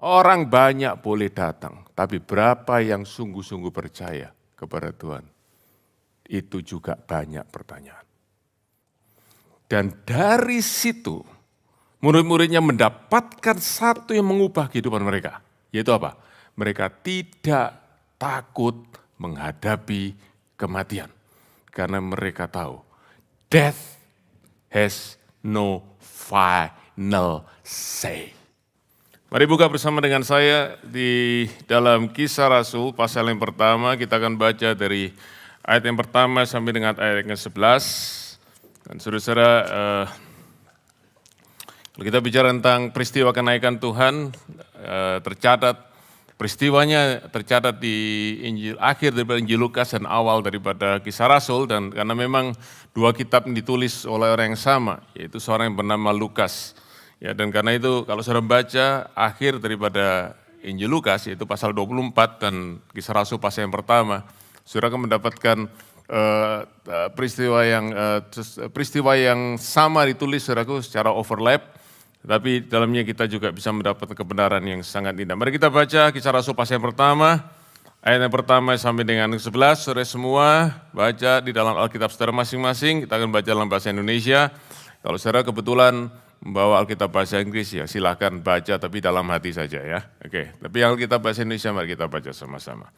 Orang banyak boleh datang, tapi berapa yang sungguh-sungguh percaya kepada Tuhan? Itu juga banyak pertanyaan. Dan dari situ, murid-muridnya mendapatkan satu yang mengubah kehidupan mereka. Yaitu apa? Mereka tidak takut menghadapi kematian. Karena mereka tahu, death has no final say. Mari buka bersama dengan saya di dalam Kisah Rasul pasal yang pertama. Kita akan baca dari ayat yang pertama sampai dengan ayat yang ke-11. Dan saudara-saudara, kalau kita bicara tentang peristiwa kenaikan Tuhan, peristiwanya tercatat di Injil akhir daripada Injil Lukas dan awal daripada Kisah Rasul. Dan karena memang dua kitab yang ditulis oleh orang yang sama, yaitu seorang yang bernama Lukas. Ya, dan karena itu kalau saudara baca akhir daripada Injil Lukas, yaitu pasal 24 dan Kisah Rasul pasal yang pertama, saudara akan mendapatkan peristiwa yang sama ditulis saudaraku secara overlap, tapi dalamnya kita juga bisa mendapat kebenaran yang sangat indah. Mari kita baca Kisah Rasul pasal yang pertama, ayat yang pertama sampai dengan 11, saudara semua baca di dalam Alkitab saudara masing-masing, kita akan baca dalam bahasa Indonesia. Kalau saudara kebetulan membawa Alkitab bahasa Inggris, ya silahkan baca tapi dalam hati saja ya. Oke, tapi Alkitab bahasa Indonesia mari kita baca sama-sama.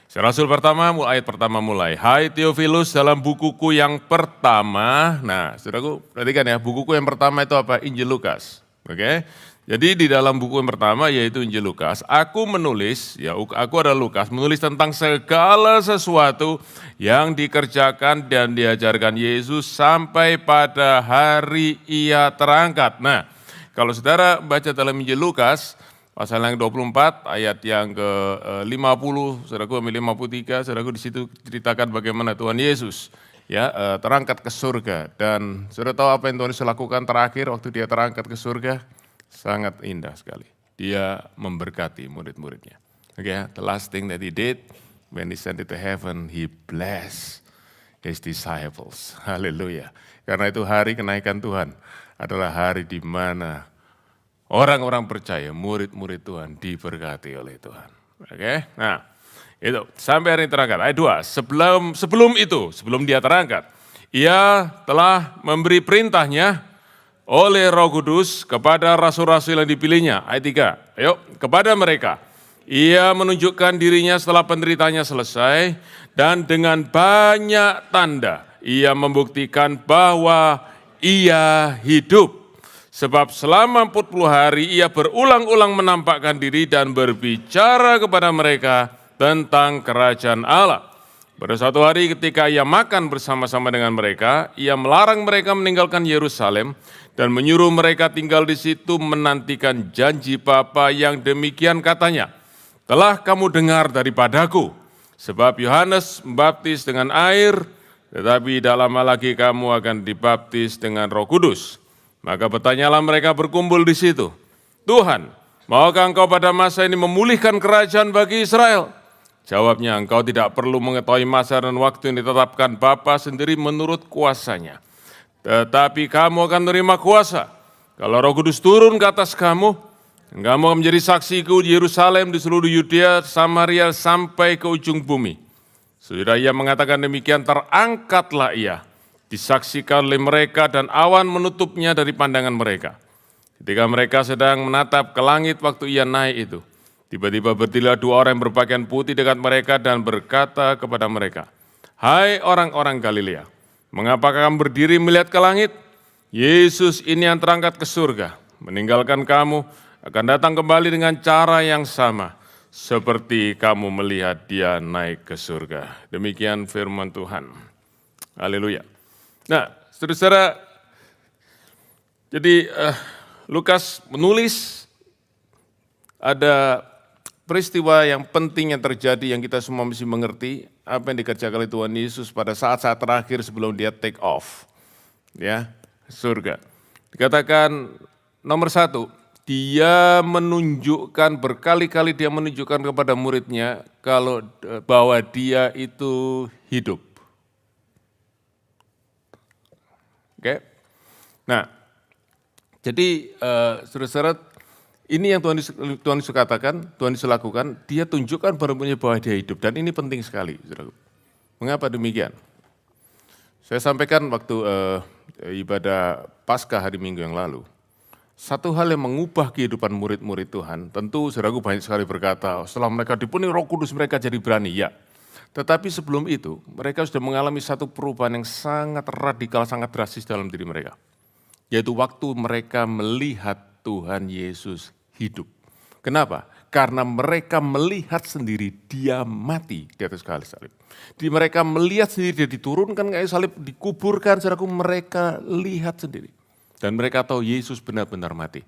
Rasul pertama, ayat pertama mulai. Hai Theophilus, dalam bukuku yang pertama, nah saudaraku perhatikan ya, bukuku yang pertama itu apa? Injil Lukas. Oke, jadi di dalam buku yang pertama yaitu Injil Lukas, aku menulis, ya aku adalah Lukas, menulis tentang segala sesuatu yang dikerjakan dan diajarkan Yesus sampai pada hari ia terangkat. Nah, kalau saudara baca dalam Injil Lukas, pasal yang 24, ayat yang ke-50, saudaraku ambil 53, saudaraku di situ ceritakan bagaimana Tuhan Yesus ya terangkat ke surga. Dan saudara tahu apa yang Tuhan Yesus lakukan terakhir waktu dia terangkat ke surga? Sangat indah sekali. Dia memberkati murid-muridnya. Oke, the last thing that he did when he ascended to heaven, he blessed his disciples. Haleluya. Karena itu hari kenaikan Tuhan adalah hari di mana orang-orang percaya, murid-murid Tuhan diberkati oleh Tuhan. Oke, nah itu sampai hari terangkat. Ayat 2, sebelum dia terangkat, ia telah memberi perintahnya oleh Roh Kudus kepada rasul-rasul yang dipilihnya. Ayat 3, ayo kepada mereka. Ia menunjukkan dirinya setelah penderitaannya selesai dan dengan banyak tanda ia membuktikan bahwa ia hidup. Sebab selama 40 hari ia berulang-ulang menampakkan diri dan berbicara kepada mereka tentang kerajaan Allah. Pada suatu hari ketika ia makan bersama-sama dengan mereka, ia melarang mereka meninggalkan Yerusalem dan menyuruh mereka tinggal di situ menantikan janji Bapa yang demikian katanya. Telah kamu dengar daripadaku, sebab Yohanes membaptis dengan air, tetapi tak lama lagi kamu akan dibaptis dengan Roh Kudus. Maka bertanyalah mereka berkumpul di situ, Tuhan, maukah engkau pada masa ini memulihkan kerajaan bagi Israel? Jawabnya, engkau tidak perlu mengetahui masa dan waktu yang ditetapkan Bapa sendiri menurut kuasanya. Tetapi kamu akan menerima kuasa. Kalau Roh Kudus turun ke atas kamu akan menjadi saksiku di Yerusalem, di seluruh Yudea, Samaria, sampai ke ujung bumi. Sudah ia mengatakan demikian, terangkatlah ia, disaksikan oleh mereka dan awan menutupnya dari pandangan mereka. Ketika mereka sedang menatap ke langit waktu ia naik itu, tiba-tiba berdirilah dua orang yang berpakaian putih dekat mereka dan berkata kepada mereka, hai orang-orang Galilea, mengapa kamu berdiri melihat ke langit? Yesus ini yang terangkat ke surga, meninggalkan kamu, akan datang kembali dengan cara yang sama, seperti kamu melihat dia naik ke surga. Demikian firman Tuhan. Haleluya. Nah, saudara-saudara, jadi Lukas menulis ada peristiwa yang penting yang terjadi yang kita semua mesti mengerti apa yang dikerjakan oleh Tuhan Yesus pada saat-saat terakhir sebelum dia take off, ya, surga. Dikatakan nomor 1, dia menunjukkan berkali-kali dia menunjukkan kepada muridnya bahwa dia itu hidup. Oke, nah, jadi saudara-saudara Ini yang Tuhan Yesus katakan, Tuhan Yesus lakukan, dia tunjukkan pada murid bahwa dia hidup. Dan ini penting sekali, saudaraku. Mengapa demikian? Saya sampaikan waktu ibadah Paskah hari Minggu yang lalu. Satu hal yang mengubah kehidupan murid-murid Tuhan, tentu saudaraku banyak sekali berkata, setelah mereka dipenuhi Roh Kudus mereka jadi berani, ya. Tetapi sebelum itu, mereka sudah mengalami satu perubahan yang sangat radikal, sangat drastis dalam diri mereka. Yaitu waktu mereka melihat Tuhan Yesus hidup. Kenapa? Karena mereka melihat sendiri dia mati di atas kayu salib. Mereka melihat sendiri dia diturunkan kayu salib, dikuburkan, saudaraku, mereka lihat sendiri. Dan mereka tahu Yesus benar-benar mati.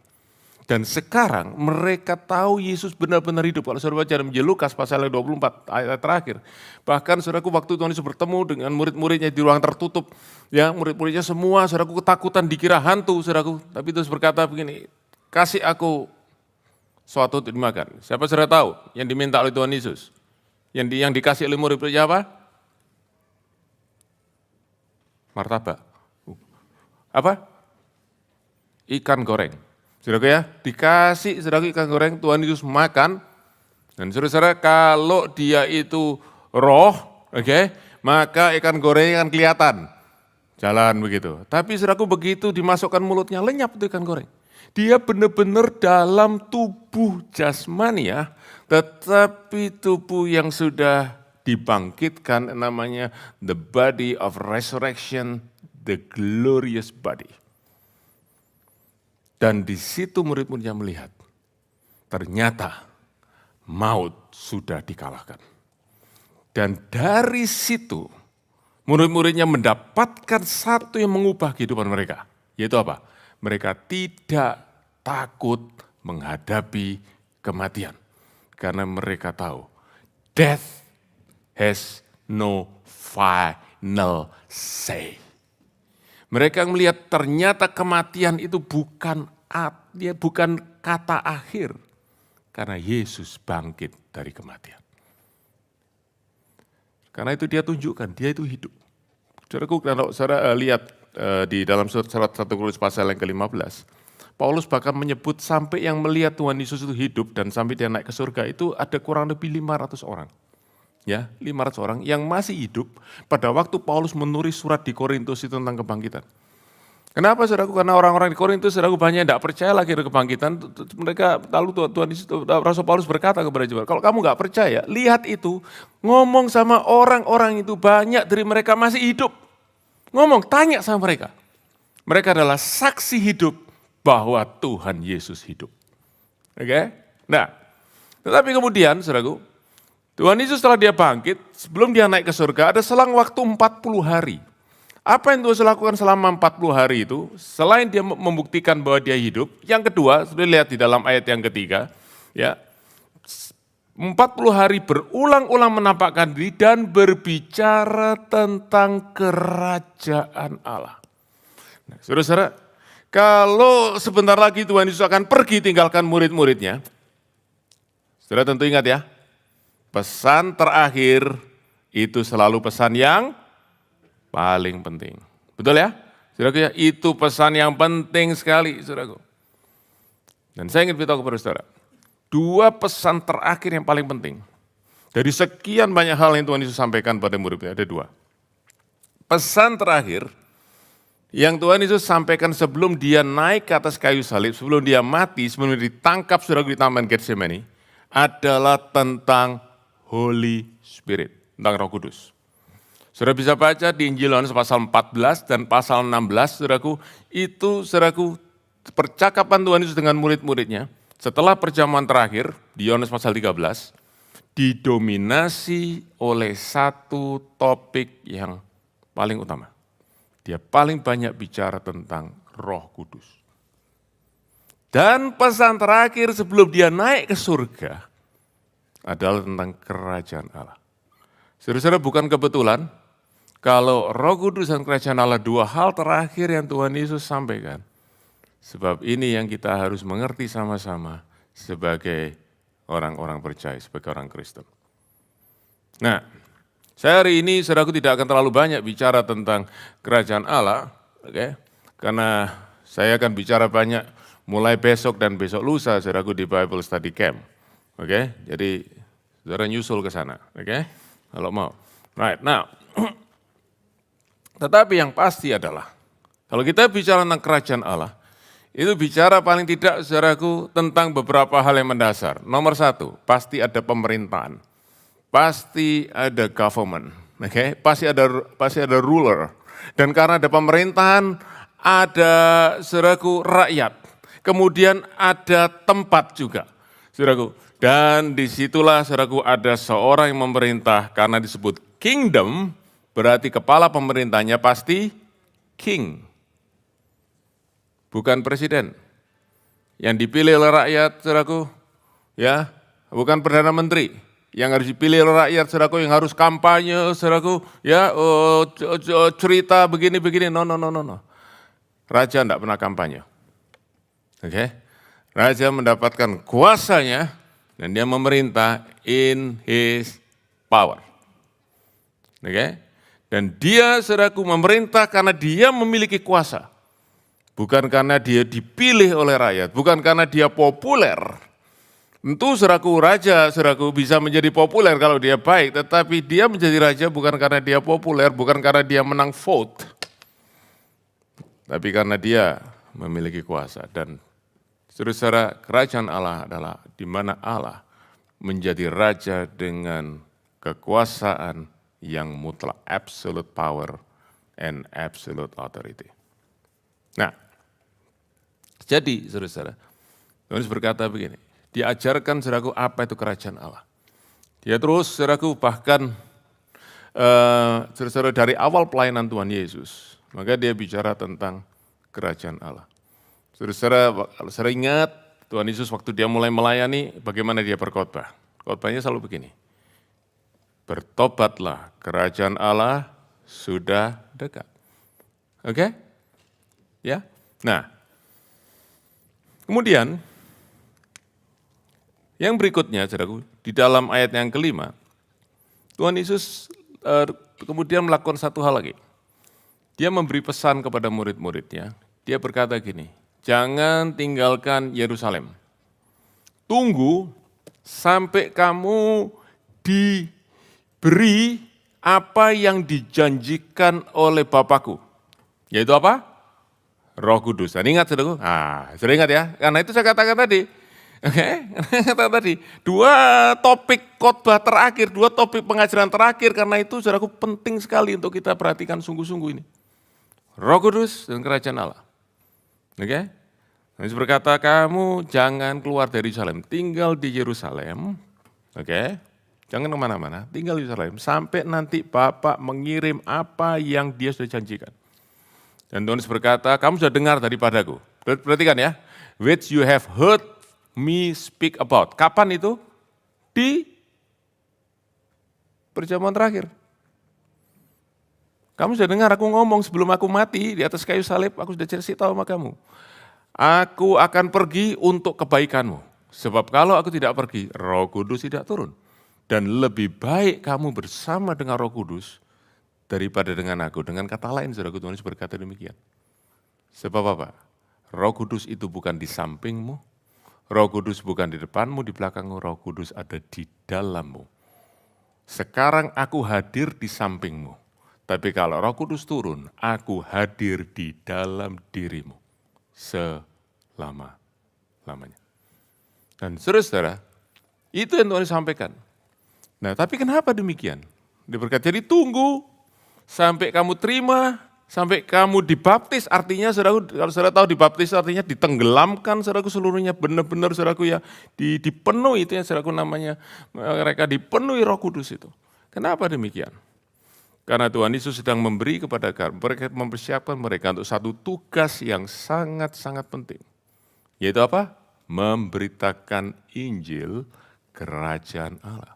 Dan sekarang mereka tahu Yesus benar-benar hidup. Kalau saudara baca dalam Lukas pasal 24 ayat terakhir. Bahkan saudaraku waktu Tuhan Yesus bertemu dengan murid-muridnya di ruang tertutup. Ya, murid-muridnya semua saudaraku ketakutan dikira hantu saudaraku. Tapi Yesus berkata begini, kasih aku suatu untuk dimakan. Siapa saudara tahu yang diminta oleh Tuhan Yesus? Yang dikasih oleh murid-muridnya apa? Martabak. Apa? Ikan goreng. Saudara ya, dikasih saudara ikan goreng, Tuhan Yesus makan. Dan saudara kalau dia itu roh, maka ikan goreng akan kelihatan. Jalan begitu. Tapi saudaraku begitu dimasukkan mulutnya, lenyap itu ikan goreng. Dia benar-benar dalam tubuh jasmani ya, tetapi tubuh yang sudah dibangkitkan namanya the body of resurrection, the glorious body. Dan di situ murid-muridnya melihat, ternyata maut sudah dikalahkan. Dan dari situ murid-muridnya mendapatkan satu yang mengubah kehidupan mereka, yaitu apa? Mereka tidak takut menghadapi kematian. Karena mereka tahu, death has no final say. Mereka melihat ternyata kematian itu bukan kata akhir. Karena Yesus bangkit dari kematian. Karena itu dia tunjukkan, dia itu hidup. Saudaraku, kalau saudara lihat di dalam surat 1 Korintus pasal yang ke-15, Paulus bahkan menyebut sampai yang melihat Tuhan Yesus itu hidup dan sampai dia naik ke surga itu ada kurang lebih 500 orang. Ya, 500 orang yang masih hidup pada waktu Paulus menulis surat di Korintus itu tentang kebangkitan. Kenapa saudaraku? Karena orang-orang di Korintus saudaraku banyak tidak percaya lagi ada kebangkitan. Mereka lalu Tuhan Yesus, Rasul Paulus berkata kepada jemaat, kalau kamu nggak percaya, lihat itu, ngomong sama orang-orang itu banyak dari mereka masih hidup. Ngomong, tanya sama mereka. Mereka adalah saksi hidup bahwa Tuhan Yesus hidup. Oke? Nah, tetapi kemudian, saudaraku, Tuhan Yesus setelah dia bangkit, sebelum dia naik ke surga, ada selang waktu 40 hari. Apa yang Tuhan lakukan selama 40 hari itu, selain dia membuktikan bahwa dia hidup, yang kedua, sudah lihat di dalam ayat yang ketiga, ya, 40 hari berulang-ulang menampakkan diri dan berbicara tentang kerajaan Allah. Nah, saudara-saudara, kalau sebentar lagi Tuhan Yesus akan pergi tinggalkan murid-muridnya, saudara tentu ingat ya, pesan terakhir itu selalu pesan yang paling penting. Betul ya? Saudaraku ya, itu pesan yang penting sekali, saudaraku. Dan saya ingin beritahu kepada saudara, dua pesan terakhir yang paling penting. Dari sekian banyak hal yang Tuhan Yesus sampaikan pada murid-muridnya, ada dua. Pesan terakhir yang Tuhan Yesus sampaikan sebelum dia naik ke atas kayu salib, sebelum dia mati, sebelum dia ditangkap saudaraku di Taman Getsemani, adalah tentang Holy Spirit, tentang Roh Kudus. Saudara bisa baca di Injil Yohanes pasal 14 dan pasal 16, saudaraku, itu saudaraku percakapan Tuhan Yesus dengan murid-muridnya setelah perjamuan terakhir di Yohanes pasal 13 didominasi oleh satu topik yang paling utama. Dia paling banyak bicara tentang Roh Kudus. Dan pesan terakhir sebelum dia naik ke surga adalah tentang kerajaan Allah. Saudara-saudara, bukan kebetulan kalau Roh Kudus dan kerajaan Allah dua hal terakhir yang Tuhan Yesus sampaikan. Sebab ini yang kita harus mengerti sama-sama sebagai orang-orang percaya, sebagai orang Kristen. Nah, saya hari ini saudaraku tidak akan terlalu banyak bicara tentang kerajaan Allah, karena saya akan bicara banyak mulai besok dan besok lusa, saudaraku, di Bible Study Camp. Oke, jadi saudara nyusul ke sana, oke, kalau mau. Right, now, tetapi yang pasti adalah, kalau kita bicara tentang kerajaan Allah, itu bicara paling tidak, saudaraku, tentang beberapa hal yang mendasar. Nomor satu, pasti ada pemerintahan, pasti ada government, oke, pasti ada ruler. Dan karena ada pemerintahan, ada, saudaraku, rakyat, kemudian ada tempat juga, saudaraku. Dan disitulah, saudaraku, ada seorang yang memerintah, karena disebut kingdom, berarti kepala pemerintahnya pasti king, bukan presiden. Yang dipilih oleh rakyat, saudaraku, ya, bukan perdana menteri. Yang harus dipilih oleh rakyat, saudaraku, yang harus kampanye, saudaraku, ya, cerita begini-begini, no. Raja tidak pernah kampanye. Oke, raja mendapatkan kuasanya dan dia memerintah in his power. Oke, dan dia, saudaraku, memerintah karena dia memiliki kuasa. Bukan karena dia dipilih oleh rakyat, bukan karena dia populer. Tentu, saudaraku, raja, saudaraku, bisa menjadi populer kalau dia baik, tetapi dia menjadi raja bukan karena dia populer, bukan karena dia menang vote, tapi karena dia memiliki kuasa. Dan saudara, kerajaan Allah adalah di mana Allah menjadi raja dengan kekuasaan yang mutlak, absolute power and absolute authority. Nah, jadi saudara, Yohanes berkata begini, diajarkan, saudaraku, apa itu kerajaan Allah. Dia terus, saudaraku, bahkan saudara, dari awal pelayanan Tuhan Yesus, maka dia bicara tentang kerajaan Allah. Saudara, kalau saudara ingat, Tuhan Yesus waktu dia mulai melayani, bagaimana dia berkhotbah? Khotbahnya selalu begini, bertobatlah, kerajaan Allah sudah dekat. Oke? Ya. Nah, kemudian yang berikutnya, saudaraku, di dalam ayat yang kelima, Tuhan Yesus kemudian melakukan satu hal lagi. Dia memberi pesan kepada murid-muridnya. Dia berkata gini, jangan tinggalkan Yerusalem. Tunggu sampai kamu diberi apa yang dijanjikan oleh Bapakku. Yaitu apa? Roh Kudus. Dan ingat, saudaraku? Sudah ingat ya? Karena itu saya katakan tadi. Oke, katakan tadi. Dua topik khotbah terakhir, dua topik pengajaran terakhir. Karena itu, saudaraku, penting sekali untuk kita perhatikan sungguh-sungguh ini. Roh Kudus dan kerajaan Allah. Oke? Yesus berkata, kamu jangan keluar dari Yerusalem, tinggal di Yerusalem. Oke? Jangan kemana-mana, tinggal di Yerusalem. Sampai nanti Bapak mengirim apa yang dia sudah janjikan. Dan Tuhan Yesus berkata, kamu sudah dengar daripadaku. Perhatikan ya, which you have heard me speak about. Kapan itu? Di perjamuan terakhir. Kamu sudah dengar aku ngomong sebelum aku mati di atas kayu salib, aku sudah cerita sama kamu. Aku akan pergi untuk kebaikanmu. Sebab kalau aku tidak pergi, Roh Kudus tidak turun. Dan lebih baik kamu bersama dengan Roh Kudus daripada dengan aku. Dengan kata lain, saudaraku, Tuhan Yesus berkata demikian. Sebab apa? Roh Kudus itu bukan di sampingmu, Roh Kudus bukan di depanmu, di belakangmu, Roh Kudus ada di dalammu. Sekarang aku hadir di sampingmu. Tapi kalau Roh Kudus turun, aku hadir di dalam dirimu selama-lamanya. Dan saudara, itu yang Tuhan sampaikan. Nah, tapi kenapa demikian? Dia berkata, jadi tunggu sampai kamu terima, sampai kamu dibaptis. Artinya, saudaraku, kalau saudara tahu dibaptis artinya ditenggelamkan, saudaraku, seluruhnya benar-benar, saudaraku, ya dipenuhi, itu yang saudaraku namanya, mereka dipenuhi Roh Kudus itu. Kenapa demikian? Karena Tuhan Yesus sedang memberi kepada mereka, mempersiapkan mereka untuk satu tugas yang sangat-sangat penting. Yaitu apa? Memberitakan Injil Kerajaan Allah.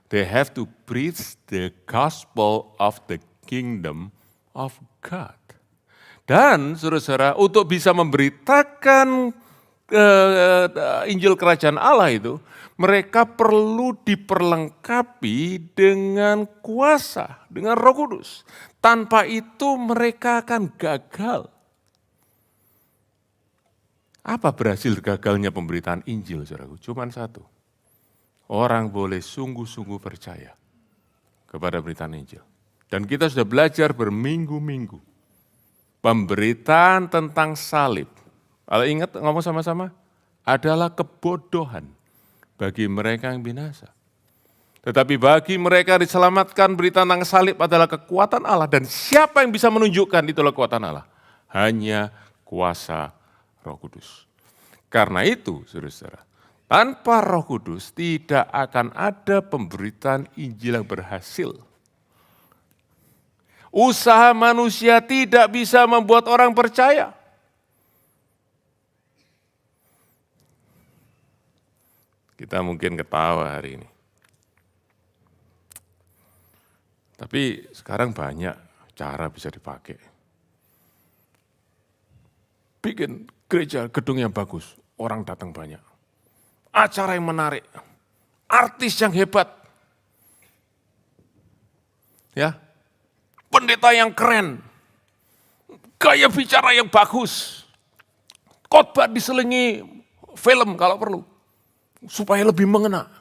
They have to preach the gospel of the kingdom of God. Dan saudara-saudara, untuk bisa memberitakan Injil Kerajaan Allah itu, mereka perlu diperlengkapi dengan kuasa, dengan Roh Kudus. Tanpa itu mereka akan gagal. Apa berhasil gagalnya pemberitaan Injil, saudaraku? Cuman satu. Orang boleh sungguh-sungguh percaya kepada beritaan Injil. Dan kita sudah belajar berminggu-minggu. Pemberitaan tentang salib. Kalau ingat ngomong sama-sama, adalah kebodohan bagi mereka yang binasa. Tetapi bagi mereka yang diselamatkan, berita tentang salib adalah kekuatan Allah. Dan siapa yang bisa menunjukkan itulah kekuatan Allah? Hanya kuasa Roh Kudus. Karena itu, saudara-saudara, tanpa Roh Kudus tidak akan ada pemberitaan Injil yang berhasil. Usaha manusia tidak bisa membuat orang percaya. Kita mungkin ketawa hari ini. Tapi sekarang banyak cara bisa dipakai. Bikin gereja, gedung yang bagus, orang datang banyak. Acara yang menarik, artis yang hebat. Ya, pendeta yang keren, gaya bicara yang bagus, khotbah diselingi film kalau perlu, supaya lebih mengena.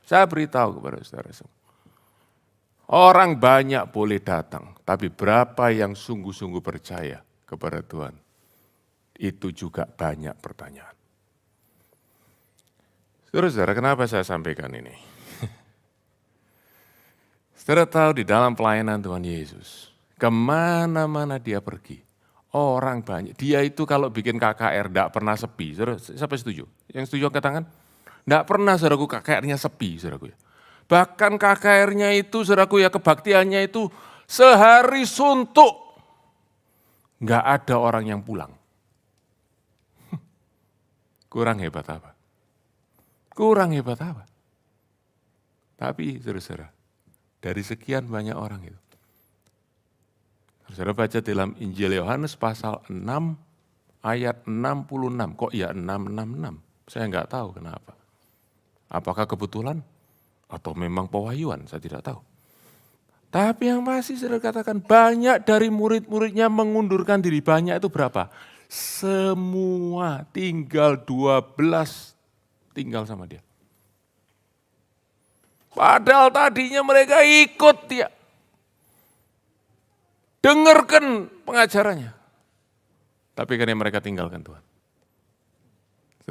Saya beritahu kepada saudara semua, orang banyak boleh datang, tapi berapa yang sungguh-sungguh percaya kepada Tuhan, itu juga banyak pertanyaan. Saudara-saudara, kenapa saya sampaikan ini? Saudara tahu di dalam pelayanan Tuhan Yesus, kemana-mana dia pergi, orang banyak. Dia itu kalau bikin KKR tidak pernah sepi. Saudara, siapa setuju? Yang setuju angkat tangan? Tidak pernah saudaraku KKR-nya sepi, saudaraku. Bahkan KKR-nya itu, saudaraku ya, kebaktiannya itu sehari suntuk. Enggak ada orang yang pulang. Kurang hebat apa? Kurang hebat apa? Tapi saudara-saudara, dari sekian banyak orang itu, saudara baca dalam Injil Yohanes pasal 6 ayat 66. Kok ya 666? Saya enggak tahu kenapa. Apakah kebetulan? Atau memang pewahyuan? Saya tidak tahu. Tapi yang pasti saudara katakan, banyak dari murid-muridnya mengundurkan diri. Banyak itu berapa? Semua, tinggal 12 tinggal sama dia. Padahal tadinya mereka ikut dia. Dengarkan pengajarannya. Tapi karena mereka tinggalkan Tuhan.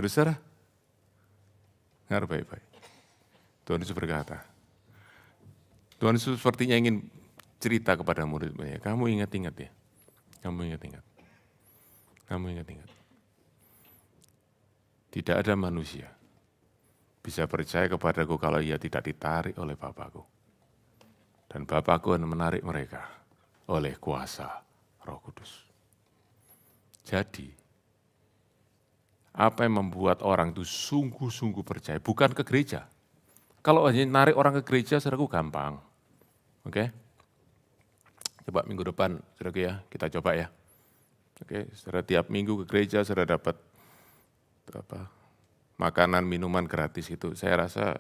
Saudara, dengar baik-baik. Tuhan Yesus berkata, Tuhan Yesus sepertinya ingin cerita kepada murid-muridnya, kamu ingat-ingat ya, kamu ingat-ingat. Kamu ingat-ingat. Tidak ada manusia bisa percaya kepadaku kalau ia tidak ditarik oleh Bapakku. Dan Bapakku akan menarik mereka oleh kuasa Roh Kudus. Jadi, apa yang membuat orang itu sungguh-sungguh percaya? Bukan ke gereja. Kalau hanya narik orang ke gereja, saudaraku gampang. Oke? Coba minggu depan, saudaraku ya, kita coba ya. Oke, saudara tiap minggu ke gereja, saudara dapat makanan, minuman gratis itu. Saya rasa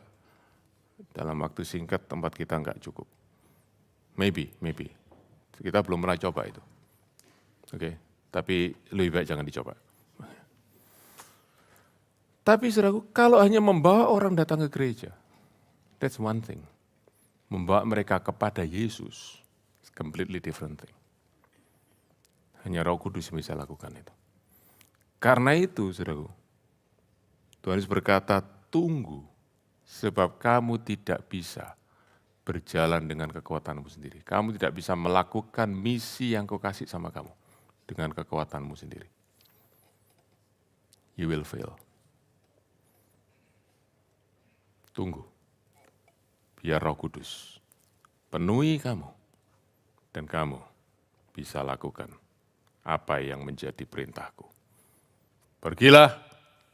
dalam waktu singkat tempat kita enggak cukup. Maybe. Kita belum pernah coba itu. Oke, tapi lebih baik jangan dicoba. Tapi saudaraku, kalau hanya membawa orang datang ke gereja, that's one thing. Membawa mereka kepada Yesus, it's completely different thing. Hanya Roh Kudus yang bisa lakukan itu. Karena itu, saudaraku, Tuhan Yesus berkata, tunggu, sebab kamu tidak bisa berjalan dengan kekuatanmu sendiri. Kamu tidak bisa melakukan misi yang kau kasih sama kamu dengan kekuatanmu sendiri. You will fail. Tunggu, biar Roh Kudus penuhi kamu, dan kamu bisa lakukan apa yang menjadi perintahku. Pergilah,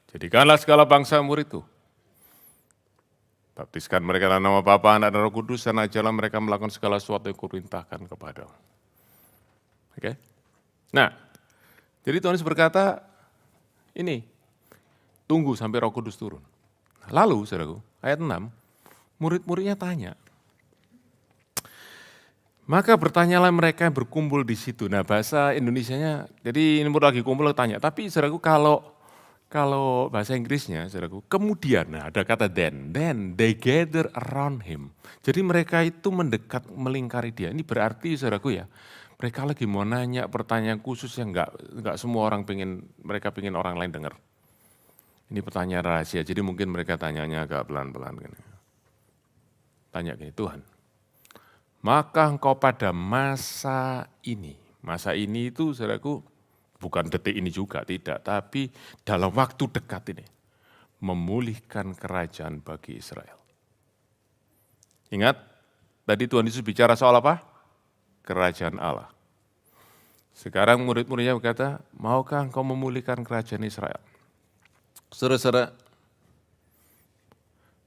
jadikanlah segala bangsa muridku. Baptiskan mereka dalam nama Bapa, Anak, dan Roh Kudus, dan ajarlah mereka melakukan segala sesuatu yang kuperintahkan kepadamu. Oke? Nah, jadi Tuhan Yesus berkata, ini, tunggu sampai Roh Kudus turun. Lalu, saudaraku, ayat 6, murid-muridnya tanya, maka bertanyalah mereka yang berkumpul di situ. Nah, bahasa Indonesianya, jadi ini murid lagi kumpul tanya, tapi saudaraku kalau Kalau bahasa Inggrisnya, saudaraku, kemudian, nah ada kata then they gather around him. Jadi mereka itu mendekat, melingkari dia. Ini berarti, saudaraku ya, mereka lagi mau nanya pertanyaan khusus yang enggak semua orang mereka pengen orang lain dengar. Ini pertanyaan rahasia, jadi mungkin mereka tanyanya agak pelan-pelan. Tanya gini, Tuhan, maka engkau pada masa ini itu, saudaraku, bukan detik ini juga, tidak. Tapi dalam waktu dekat ini, memulihkan kerajaan bagi Israel. Ingat, tadi Tuhan Yesus bicara soal apa? Kerajaan Allah. Sekarang murid-muridnya berkata, maukah engkau memulihkan kerajaan Israel? Saudara-saudara,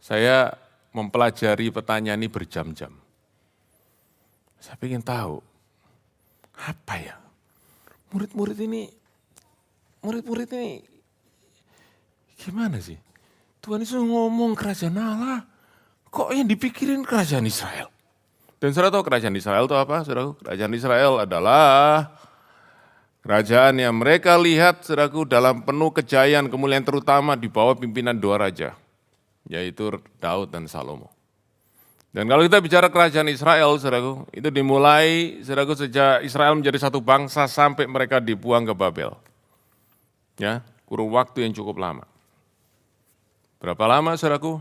saya mempelajari pertanyaan ini berjam-jam. Saya ingin tahu, apa ya? Murid-murid ini gimana sih? Tuhan Yesus ngomong kerajaan Allah, kok yang dipikirin kerajaan Israel? Dan saudara tahu kerajaan Israel itu apa? Saudara, kerajaan Israel adalah kerajaan yang mereka lihat, saudaraku, dalam penuh kejayaan, kemuliaan terutama di bawah pimpinan dua raja, yaitu Daud dan Salomo. Dan kalau kita bicara kerajaan Israel, saudaraku, itu dimulai, saudaraku, sejak Israel menjadi satu bangsa sampai mereka dibuang ke Babel. Ya, kurun waktu yang cukup lama. Berapa lama, saudaraku?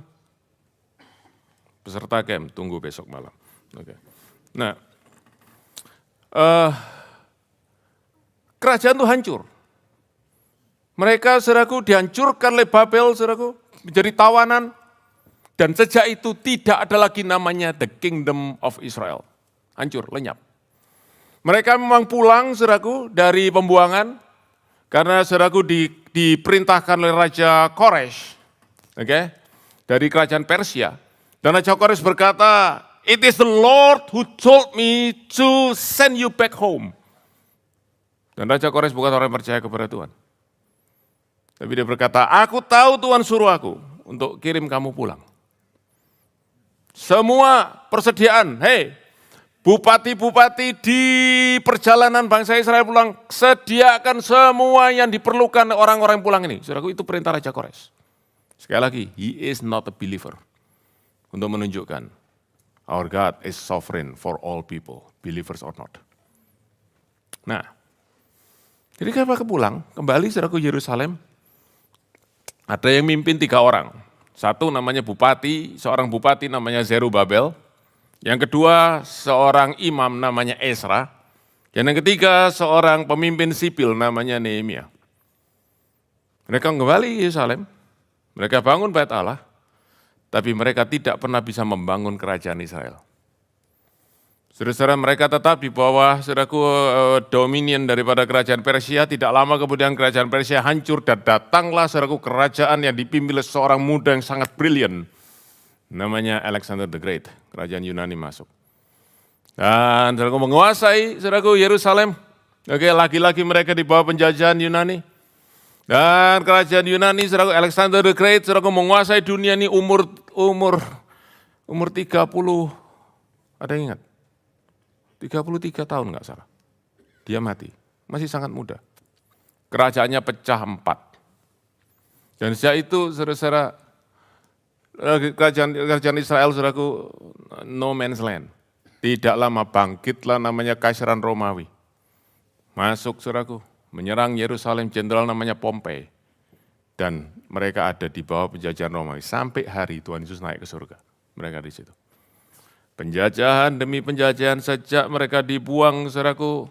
Peserta camp, tunggu besok malam. Oke. Nah, kerajaan itu hancur. Mereka, saudaraku, dihancurkan oleh Babel, saudaraku, menjadi tawanan. Dan sejak itu tidak ada lagi namanya the kingdom of Israel. Hancur, lenyap. Mereka memang pulang, saudaraku, dari pembuangan. Karena, saudaraku, diperintahkan oleh Raja Koresh. Okay? Dari kerajaan Persia. Dan Raja Koresh berkata, "It is the Lord who told me to send you back home." Dan Raja Koresh bukan orang yang percaya kepada Tuhan. Tapi dia berkata, "Aku tahu Tuhan suruh aku untuk kirim kamu pulang. Semua persediaan, hei, bupati-bupati di perjalanan bangsa Israel pulang, sediakan semua yang diperlukan orang-orang pulang ini." Saudaraku, itu perintah Raja Koresh. Sekali lagi, he is not a believer. Untuk menunjukkan, our God is sovereign for all people, believers or not. Nah, jadi kenapa pulang? Kembali, saudaraku, Yerusalem. Ada yang mimpin 3 orang. Satu namanya bupati, seorang bupati namanya Zerubabel. Yang kedua seorang imam namanya Ezra. Dan yang ketiga seorang pemimpin sipil namanya Nehemia. Mereka kembali Yerusalem, mereka bangun bait Allah, tapi mereka tidak pernah bisa membangun kerajaan Israel. Saudara-saudara, mereka tetap di bawah, saudaraku, dominion daripada kerajaan Persia. Tidak lama kemudian kerajaan Persia hancur dan datanglah, saudaraku, kerajaan yang dipimpin oleh seorang muda yang sangat brilian. Namanya Alexander the Great, kerajaan Yunani masuk. Dan saudaraku menguasai, saudaraku, Yerusalem. Oke, lagi-lagi mereka di bawah penjajahan Yunani. Dan kerajaan Yunani, saudaraku, Alexander the Great, saudaraku, menguasai dunia ini umur 30, ada yang ingat? 33 tahun enggak salah. Dia mati, masih sangat muda. Kerajaannya pecah 4. Dan sejak itu, saudara-saudara, kerajaan Israel, saudaraku, no man's land. Tidak lama bangkitlah namanya Kaisaran Romawi. Masuk, saudaraku, menyerang Yerusalem, jenderal namanya Pompei. Dan mereka ada di bawah penjajahan Romawi. Sampai hari Tuhan Yesus naik ke surga. Mereka di situ. Penjajahan demi penjajahan sejak mereka dibuang, saudaraku,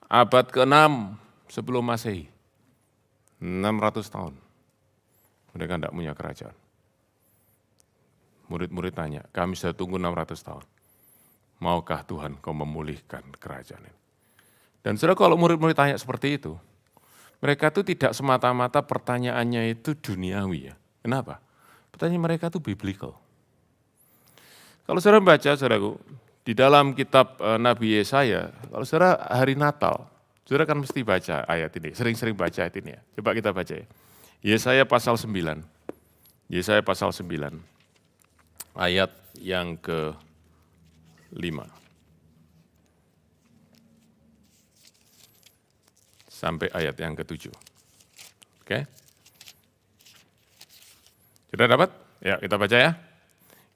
abad ke-6 sebelum Masehi. 600 tahun. Mereka tidak punya kerajaan. Murid-murid tanya, kami sudah tunggu 600 tahun. Maukah Tuhan kau memulihkan kerajaan ini? Dan saudara, kalau murid-murid tanya seperti itu, mereka itu tidak semata-mata pertanyaannya itu duniawi ya. Kenapa? Pertanyaan mereka itu biblical. Kalau saudara baca, saudaraku, di dalam kitab Nabi Yesaya, kalau saudara hari Natal, saudara kan mesti baca ayat ini, sering-sering baca ayat ini ya. Coba kita baca ya. Yesaya pasal 9, Yesaya pasal 9, ayat yang ke-5. Sampai ayat yang ke-7. Oke? Sudah dapat? Ya, kita baca ya.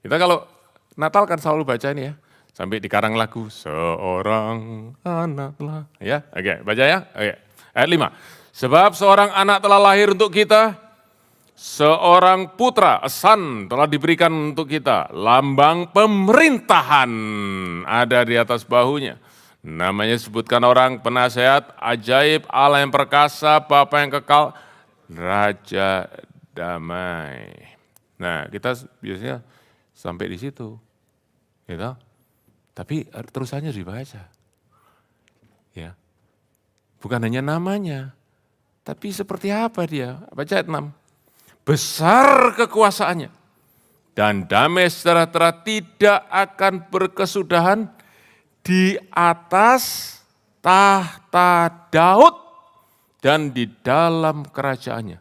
Kita kalau Natal kan selalu baca ini ya. Sampai dikarang lagu, seorang anak telah. Ya, oke, baca ya. Oke. Ayat 5. Sebab seorang anak telah lahir untuk kita, seorang putra, a son, telah diberikan untuk kita. Lambang pemerintahan ada di atas bahunya. Namanya sebutkan orang penasehat, ajaib, Allah yang perkasa, Bapa yang kekal, Raja damai. Nah, kita biasanya sampai di situ. Gitu. Tapi terusannya dibaca. Ya. Bukan hanya namanya, tapi seperti apa dia. Baca ayat 6. Besar kekuasaannya dan damai sejahtera tidak akan berkesudahan di atas tahta Daud dan di dalam kerajaannya.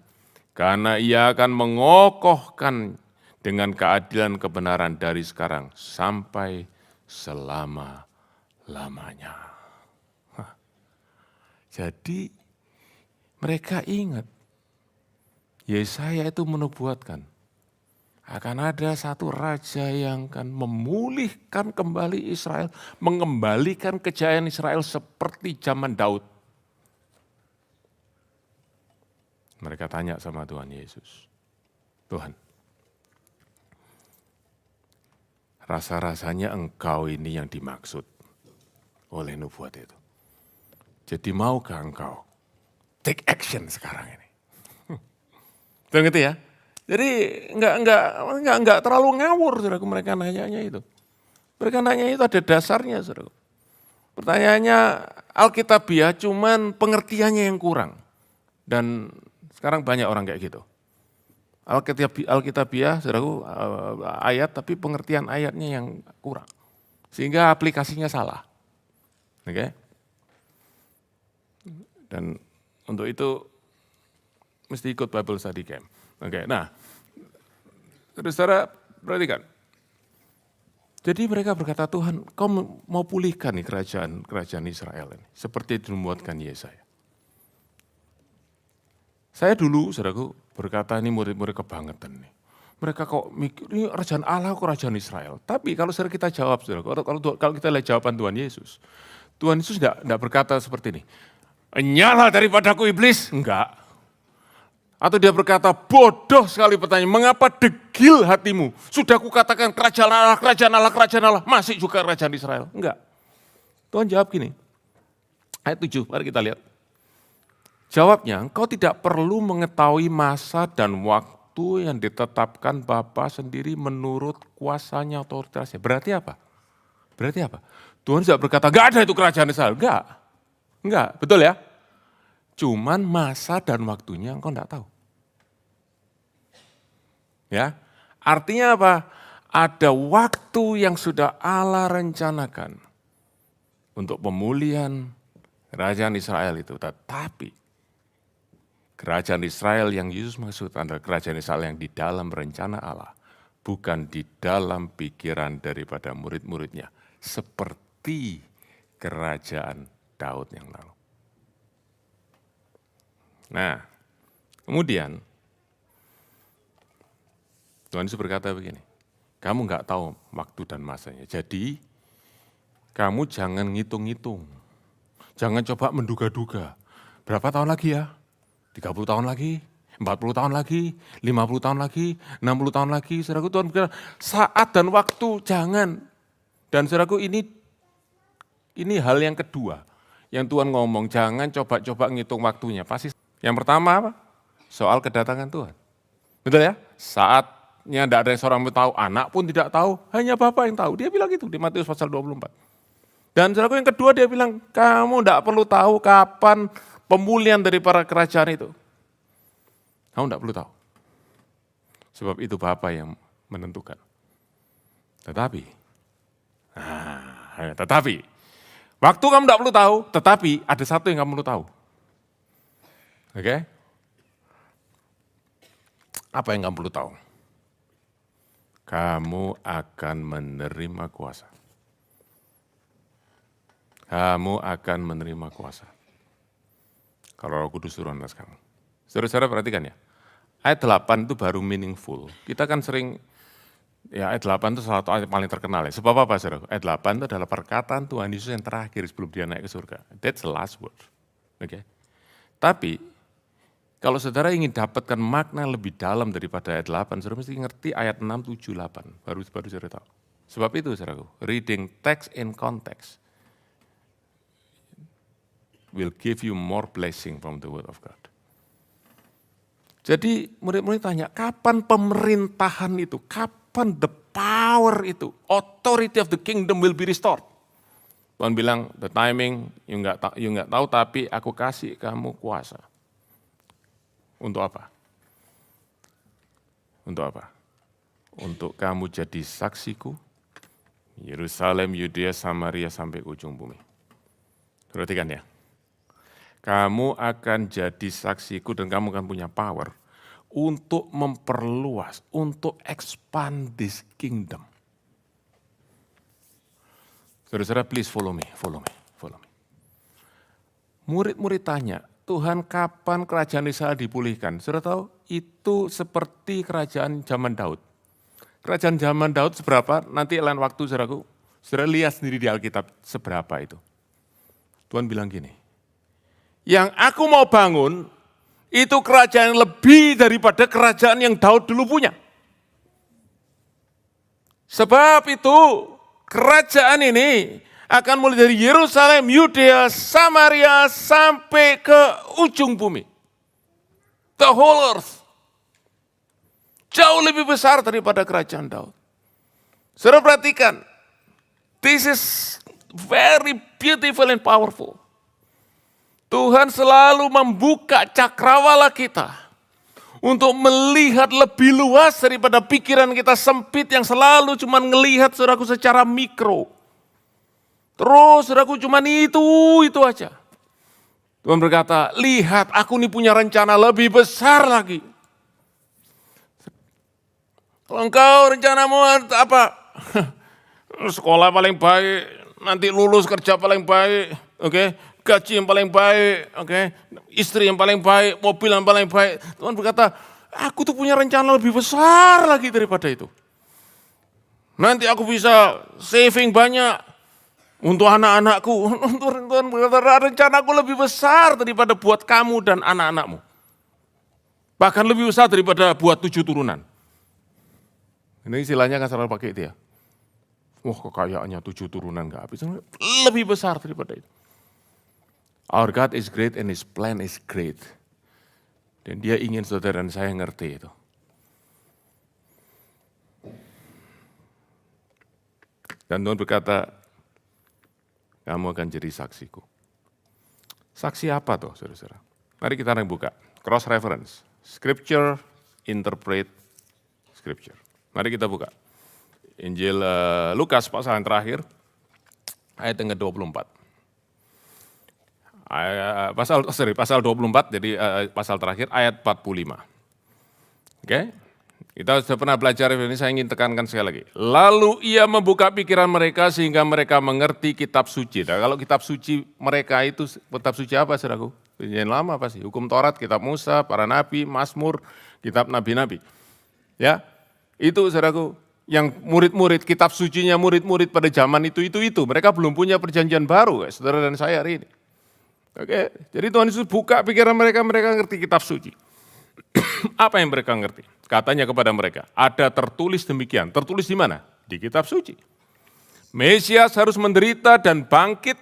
Karena ia akan mengokohkan dengan keadilan kebenaran dari sekarang sampai selama-lamanya. Jadi mereka ingat, Yesaya itu menubuatkan akan ada satu raja yang akan memulihkan kembali Israel, mengembalikan kejayaan Israel seperti zaman Daud. Mereka tanya sama Tuhan Yesus, Tuhan, rasa-rasanya engkau ini yang dimaksud oleh nubuat itu. Jadi maukah engkau take action sekarang ini? Tuh gitu ya. Jadi enggak terlalu ngawur, saudaraku, mereka nanyanya itu. Mereka nanya itu ada dasarnya, saudaraku. Pertanyaannya Alkitabiah, cuman pengertiannya yang kurang. Dan sekarang banyak orang kayak gitu. Alkitabiah, saudaraku, ayat tapi pengertian ayatnya yang kurang. Sehingga aplikasinya salah. Oke? Dan untuk itu mesti ikut Bible Study Camp. Oke, nah, saudara perhatikan. Jadi mereka berkata, Tuhan, kau mau pulihkan nih kerajaan Israel ini. Seperti dinubuatkan Yesaya. Saya dulu, saudaraku, berkata ini murid-murid kebangetan nih. Mereka kok mikir, ini kerajaan Allah, kok kerajaan Israel. Tapi kalau saudara kita jawab, saudaraku, kalau kita lihat jawaban Tuhan Yesus tidak berkata seperti ini. Nyala daripadaku iblis, enggak. Atau dia berkata, bodoh sekali pertanyaan, mengapa degil hatimu? Sudah kukatakan kerajaan Allah, kerajaan Allah, kerajaan Allah, masih juga kerajaan Israel. Enggak. Tuhan jawab gini, ayat 7, mari kita lihat. Jawabnya, engkau tidak perlu mengetahui masa dan waktu yang ditetapkan Bapa sendiri menurut kuasanya, otoritasnya. Berarti apa? Tuhan tidak berkata, enggak ada itu kerajaan Israel. Enggak, betul ya? Cuman masa dan waktunya engkau enggak tahu. Ya, artinya apa? Ada waktu yang sudah Allah rencanakan untuk pemulihan kerajaan Israel itu. Tetapi kerajaan Israel yang Yesus maksud adalah kerajaan Israel yang di dalam rencana Allah. Bukan di dalam pikiran daripada murid-muridnya. Seperti kerajaan Daud yang lalu. Nah, kemudian Tuhan Yesus berkata begini, kamu enggak tahu waktu dan masanya, jadi kamu jangan ngitung-ngitung, jangan coba menduga-duga, berapa tahun lagi ya, 30 tahun lagi, 40 tahun lagi, 50 tahun lagi, 60 tahun lagi, saudaraku. Tuhan berkata, saat dan waktu jangan. Dan saudaraku, ini hal yang kedua, yang Tuhan ngomong, jangan coba-coba ngitung waktunya. Pasti yang pertama apa? Soal kedatangan Tuhan. Betul ya? Saatnya tidak ada yang seorang pun tahu, anak pun tidak tahu, hanya Bapa yang tahu. Dia bilang gitu di Matius pasal 24. Dan saudaraku yang kedua dia bilang, kamu tidak perlu tahu kapan pemulihan dari para kerajaan itu. Kamu tidak perlu tahu. Sebab itu Bapa yang menentukan. Tetapi, waktu kamu tidak perlu tahu, tetapi ada satu yang kamu perlu tahu. Oke? Apa yang kamu perlu tahu? Kamu akan menerima kuasa. Kamu akan menerima kuasa. Kalau Roh Kudus turun atas kamu. Saudara-saudara perhatikan ya. ayat 8 itu baru meaningful. Kita kan sering, ya ayat 8 itu salah satu ayat paling terkenal ya. Sebab apa saudara? Ayat 8 itu adalah perkataan Tuhan Yesus yang terakhir sebelum dia naik ke surga. That's the last word. Oke. Tapi, kalau saudara ingin dapatkan makna lebih dalam daripada ayat 8, saudara mesti ngerti ayat 6, 7, 8. Baru saudara tahu. Sebab itu saudaraku, reading text in context will give you more blessing from the word of God. Jadi murid-murid tanya, kapan pemerintahan itu, kapan the power itu, authority of the kingdom will be restored? Tuhan bilang, the timing you nggak tahu, tapi aku kasih kamu kuasa. Untuk apa? Untuk apa? Untuk kamu jadi saksiku, Yerusalem, Yudea, Samaria sampai ujung bumi. Perhatikan ya. Kamu akan jadi saksiku dan kamu akan punya power untuk memperluas, untuk expand this kingdom. Saudara-saudara, please follow me. Murid-murid tanya, Tuhan kapan kerajaan Israel dipulihkan? Saudara tahu, itu seperti kerajaan zaman Daud. Kerajaan zaman Daud seberapa? Nanti lain waktu saudaraku, saudara lihat sendiri di Alkitab seberapa itu. Tuhan bilang gini, yang aku mau bangun, itu kerajaan yang lebih daripada kerajaan yang Daud dulu punya. Sebab itu, kerajaan ini akan mulai dari Yerusalem, Yudea, Samaria, sampai ke ujung bumi. The whole earth. Jauh lebih besar daripada kerajaan Daud. Saudara perhatikan, this is very beautiful and powerful. Tuhan selalu membuka cakrawala kita untuk melihat lebih luas daripada pikiran kita sempit yang selalu cuma ngelihat saudaraku secara mikro. Terus saudaraku cuma itu aja. Tuhan berkata, lihat aku ini punya rencana lebih besar lagi. Kalau engkau rencanamu apa? Sekolah paling baik, nanti lulus kerja paling baik, oke? Gaji yang paling baik, istri yang paling baik, mobil yang paling baik. Tuhan berkata, aku tuh punya rencana lebih besar lagi daripada itu. Nanti aku bisa saving banyak untuk anak-anakku. Tuhan berkata, rencanaku lebih besar daripada buat kamu dan anak-anakmu. Bahkan lebih besar daripada buat 7 turunan. Ini istilahnya kan selalu pakai itu ya. Wah kekayaannya 7 turunan gak habis. Lebih besar daripada itu. Our God is great and His plan is great. Dan Dia ingin saudara dan saya ngerti itu. Dan Tuhan berkata, kamu akan jadi saksiku. Saksi apa tuh saudara-saudara? Mari kita buka. Cross reference. Scripture, interpret scripture. Mari kita buka. Injil Lukas pasal yang terakhir, ayat yang ke-24. Pasal 24, jadi pasal terakhir, ayat 45. Oke, kita sudah pernah belajar ini, saya ingin tekankan sekali lagi. Lalu ia membuka pikiran mereka sehingga mereka mengerti kitab suci. Nah, kalau kitab suci mereka itu, kitab suci apa saudaraku? Perjanjian lama apa sih? Hukum Taurat, kitab Musa, para nabi, Mazmur, kitab nabi-nabi. Ya, itu saudaraku, yang murid-murid, kitab sucinya murid-murid pada zaman itu. Mereka belum punya perjanjian baru, saudara dan saya hari ini. Oke, jadi Tuhan Yesus buka pikiran mereka ngerti kitab suci. Apa yang mereka ngerti? Katanya kepada mereka, ada tertulis demikian. Tertulis di mana? Di kitab suci. Mesias harus menderita dan bangkit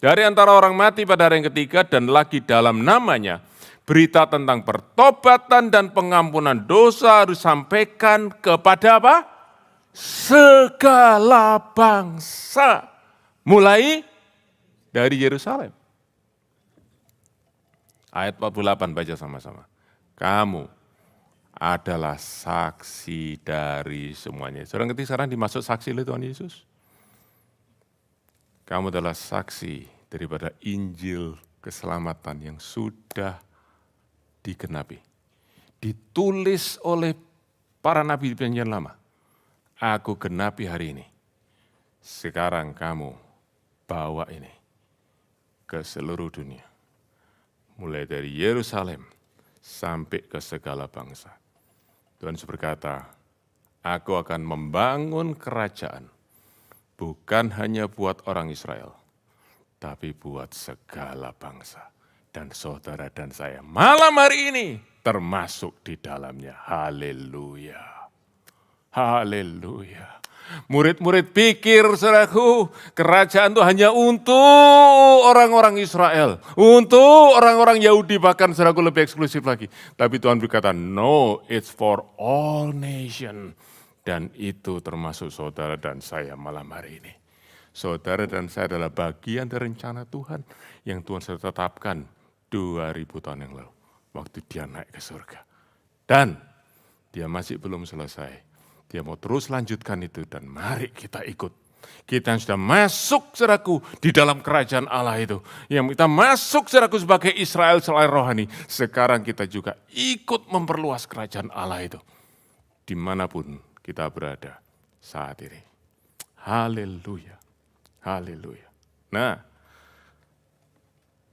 dari antara orang mati pada hari yang ketiga, dan lagi dalam namanya berita tentang pertobatan dan pengampunan dosa harus sampaikan kepada apa? Segala bangsa. Mulai dari Yerusalem. Ayat 48 baca sama-sama. Kamu adalah saksi dari semuanya. Saudara ngerti sekarang dimaksud saksi oleh Tuhan Yesus? Kamu adalah saksi daripada Injil keselamatan yang sudah digenapi. Ditulis oleh para nabi di Perjanjian Lama. Aku genapi hari ini. Sekarang kamu bawa ini ke seluruh dunia. Mulai dari Yerusalem sampai ke segala bangsa. Tuhan Yesus berkata, aku akan membangun kerajaan, bukan hanya buat orang Israel, tapi buat segala bangsa. Dan saudara dan saya malam hari ini termasuk di dalamnya. Haleluya. Haleluya. Murid-murid pikir, saudaraku, kerajaan itu hanya untuk orang-orang Israel. Untuk orang-orang Yahudi, bahkan saudaraku lebih eksklusif lagi. Tapi Tuhan berkata, no, it's for all nation. Dan itu termasuk saudara dan saya malam hari ini. Saudara dan saya adalah bagian dari rencana Tuhan yang Tuhan sudah tetapkan 2000 tahun yang lalu. Waktu dia naik ke surga. Dan dia masih belum selesai. Dia mau terus lanjutkan itu dan mari kita ikut. Kita yang sudah masuk, saudaraku, di dalam kerajaan Allah itu. Yang kita masuk, saudaraku, sebagai Israel selain rohani. Sekarang kita juga ikut memperluas kerajaan Allah itu. Dimanapun kita berada saat ini. Haleluya. Haleluya. Nah,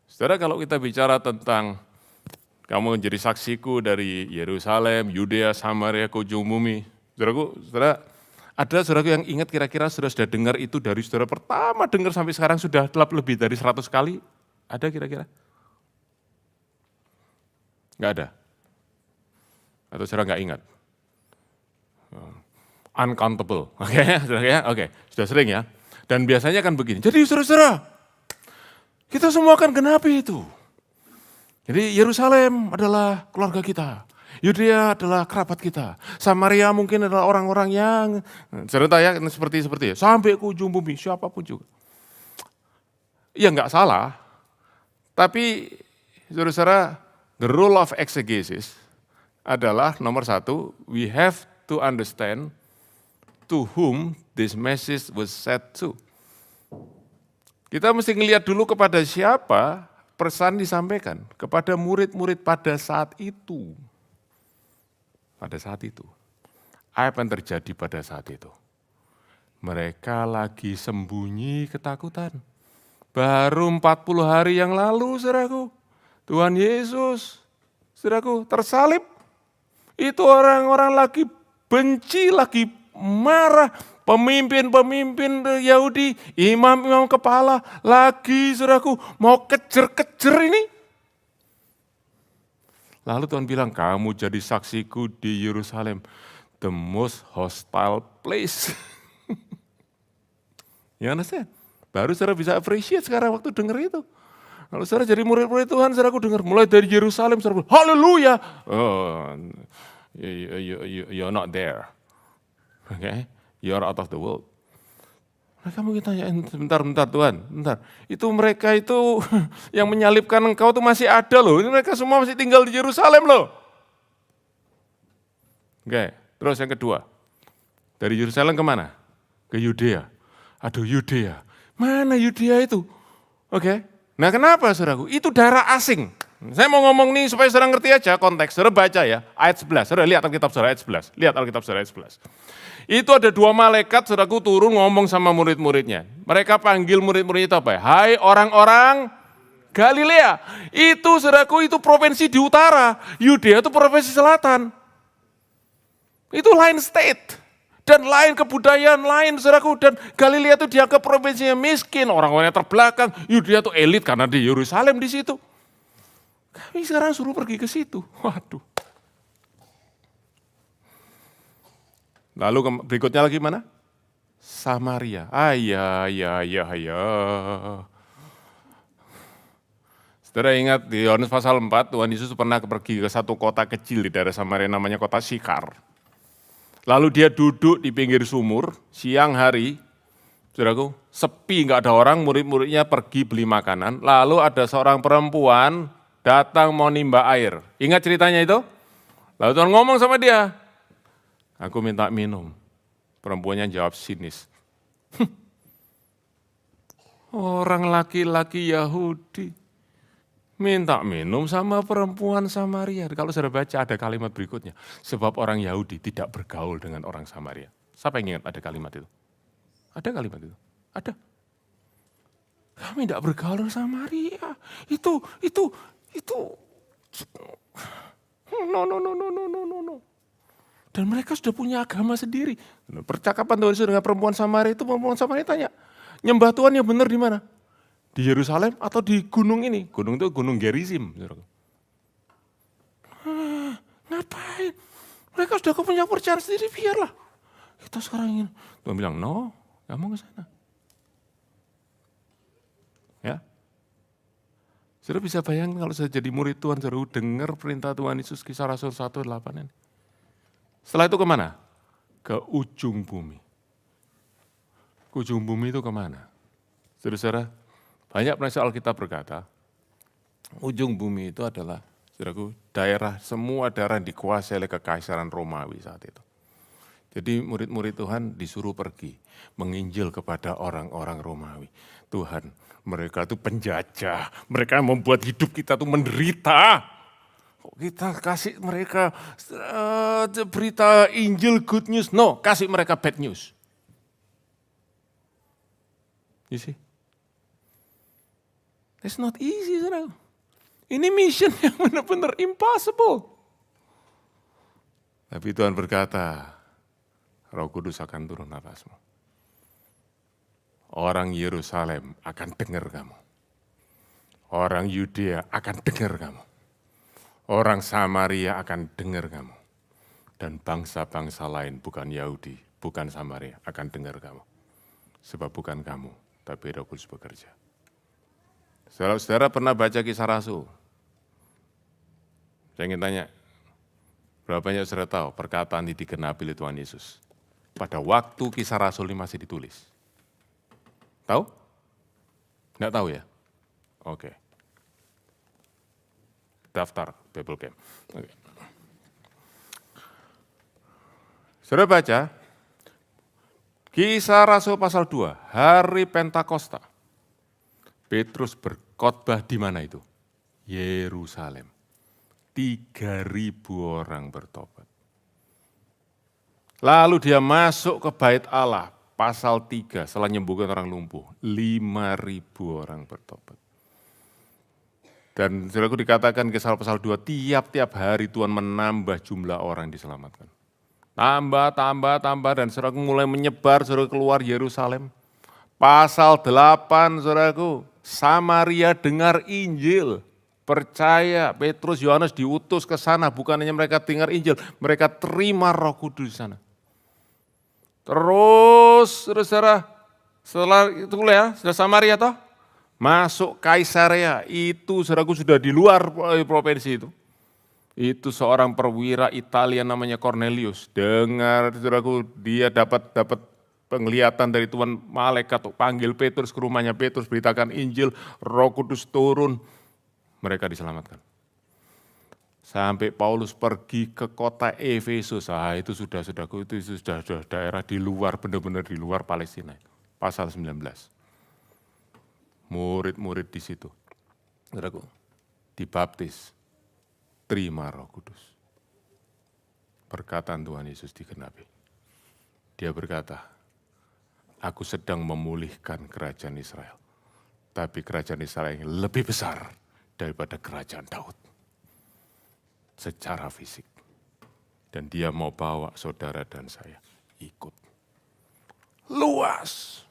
saudara, kalau kita bicara tentang kamu menjadi saksiku dari Yerusalem, Yudea, Samaria, ke ujung bumi. Saudara, ada saudaraku yang ingat kira-kira sudah dengar itu dari saudara pertama dengar sampai sekarang sudah lebih dari 100 kali? Ada kira-kira? Enggak ada? Atau saudara enggak ingat? Uncountable, oke, sudah sering ya. Dan biasanya kan begini, jadi saudara-saudara, kita semua akan genapi itu. Jadi Yerusalem adalah keluarga kita, Yudea adalah kerabat kita, Samaria mungkin adalah orang-orang yang, cerita ya seperti ya, sampai ke ujung bumi, siapapun juga. Ya enggak salah, tapi saudara-saudara, the rule of exegesis adalah nomor satu, we have to understand to whom this message was said to. Kita mesti ngelihat dulu kepada siapa pesan disampaikan, kepada murid-murid pada saat itu. Pada saat itu. Apa yang terjadi pada saat itu? Mereka lagi sembunyi ketakutan. Baru 40 hari yang lalu, saudaraku, Tuhan Yesus, saudaraku, tersalib. Itu orang-orang lagi benci, lagi marah, pemimpin-pemimpin Yahudi, imam-imam kepala, lagi saudaraku mau kejar-kejar ini. Lalu Tuhan bilang, kamu jadi saksiku di Yerusalem, the most hostile place. Ya understand? Baru saudara bisa appreciate sekarang waktu dengar itu. Kalau saudara jadi murid-murid Tuhan, saudaraku dengar, mulai dari Yerusalem, saudara, haleluya. Oh, you're not there. Okay? You are out of the world. Mereka mungkin tanyain, bentar Tuhan, bentar. Itu mereka itu yang menyalibkan engkau itu masih ada loh. Ini mereka semua masih tinggal di Yerusalem loh. Oke, terus yang kedua. Dari Yerusalem kemana? Ke Yudea. Aduh Yudea, mana Yudea itu? Oke, nah kenapa saudaraku? Itu daerah asing. Saya mau ngomong nih supaya saudara ngerti aja konteks. Saudara baca ya, ayat 11. Saudara lihat Alkitab saudara ayat 11. Lihat Alkitab saudara ayat 11. Itu ada 2 malaikat, saudaraku, turun ngomong sama murid-muridnya. Mereka panggil murid-muridnya itu apa ya? Hai orang-orang Galilea. Itu saudaraku, itu provinsi di utara. Yudea itu provinsi selatan. Itu lain state. Dan lain kebudayaan, lain saudaraku. Dan Galilea itu dianggap provinsinya miskin. Orang-orangnya terbelakang. Yudea itu elit karena di Yerusalem di situ. Kami sekarang suruh pergi ke situ. Waduh. Lalu berikutnya lagi mana? Samaria. Ya. Saudara ingat di Yohanes pasal 4, Tuhan Yesus pernah pergi ke satu kota kecil di daerah Samaria namanya kota Syikar. Lalu dia duduk di pinggir sumur, siang hari, saudaraku, sepi nggak ada orang, murid-muridnya pergi beli makanan. Lalu ada seorang perempuan datang mau nimba air. Ingat ceritanya itu? Lalu Tuhan ngomong sama dia, aku minta minum. Perempuannya jawab sinis. Orang laki-laki Yahudi minta minum sama perempuan Samaria. Kalau saudara baca ada kalimat berikutnya. Sebab orang Yahudi tidak bergaul dengan orang Samaria. Siapa yang ingat ada kalimat itu? Ada kalimat itu? Ada. Kami tidak bergaul dengan Samaria. Itu No, no, no, no, no, no, no, no. Dan mereka sudah punya agama sendiri. Percakapan Tuhan Yesus dengan perempuan Samaria itu, perempuan Samaria tanya, nyembah Tuhan yang benar di mana? Di Yerusalem atau di gunung ini? Gunung itu gunung Gerizim. Ngapain? Mereka sudah punya percayaan sendiri, biarlah. Kita sekarang ingin. Tuhan bilang, no, gak mau ke sana. Ya. Saudara bisa bayangkan kalau saya jadi murid Tuhan, saudara dengar perintah Tuhan Yesus Kisah Rasul 1:8 ini. Setelah itu kemana? Ke ujung bumi. Ke ujung bumi itu kemana? Saudara-saudara, banyak penulis Alkitab berkata, ujung bumi itu adalah, saudaraku, daerah, semua daerah yang dikuasai oleh kekaisaran Romawi saat itu. Jadi murid-murid Tuhan disuruh pergi, menginjil kepada orang-orang Romawi. Tuhan, mereka itu penjajah, mereka membuat hidup kita itu menderita. Kok kita kasih mereka berita Injil good news? No, kasih mereka bad news. You see? It's not easy, saudara. Ini mission yang benar-benar impossible. Tapi Tuhan berkata, Roh Kudus akan turun atasmu. Orang Yerusalem akan dengar kamu. Orang Yudea akan dengar kamu. Orang Samaria akan dengar kamu. Dan bangsa-bangsa lain, bukan Yahudi, bukan Samaria, akan dengar kamu. Sebab bukan kamu, tapi Roh Kudus bekerja. Saudara-saudara pernah baca Kisah Rasul? Saya ingin tanya, berapa banyak saudara tahu perkataan ini digenapi oleh Tuhan Yesus? Pada waktu Kisah Rasul ini masih ditulis. Tahu? Enggak tahu ya? Oke. Daftar Bible Camp. Oke. Saudara baca, Kisah Rasul pasal 2, hari Pentakosta. Petrus berkhotbah di mana itu? Yerusalem. 3.000 orang bertobat. Lalu dia masuk ke bait Allah, pasal 3, setelah menyembuhkan orang lumpuh. 5.000 orang bertobat. Dan saudaraku dikatakan Kisah pasal 2, tiap-tiap hari Tuhan menambah jumlah orang yang diselamatkan. Tambah, dan saudaraku mulai menyebar, saudaraku keluar Yerusalem. Pasal 8, saudaraku, Samaria dengar Injil. Percaya, Petrus, Yohanes diutus ke sana, bukan hanya mereka dengar Injil, mereka terima Roh Kudus di sana. Terus, saudara, setelah itu ya, sudah Samaria toh, masuk Kaisarea, itu saudaraku sudah di luar provinsi itu. Itu seorang perwira Italia namanya Cornelius. Dengar, saudaraku, dia dapat penglihatan dari Tuhan, malaikat panggil Petrus ke rumahnya, Petrus beritakan Injil, Roh Kudus turun, mereka diselamatkan. Sampai Paulus pergi ke kota Efesus, itu sudah daerah di luar, benar-benar di luar Palestina. Pasal 19. Murid-murid di situ, saudaraku, dibaptis, terima Roh Kudus. Perkataan Tuhan Yesus digenapi. Dia berkata, aku sedang memulihkan kerajaan Israel, tapi kerajaan Israel yang lebih besar daripada kerajaan Daud. Secara fisik. Dan dia mau bawa saudara dan saya ikut. Luas.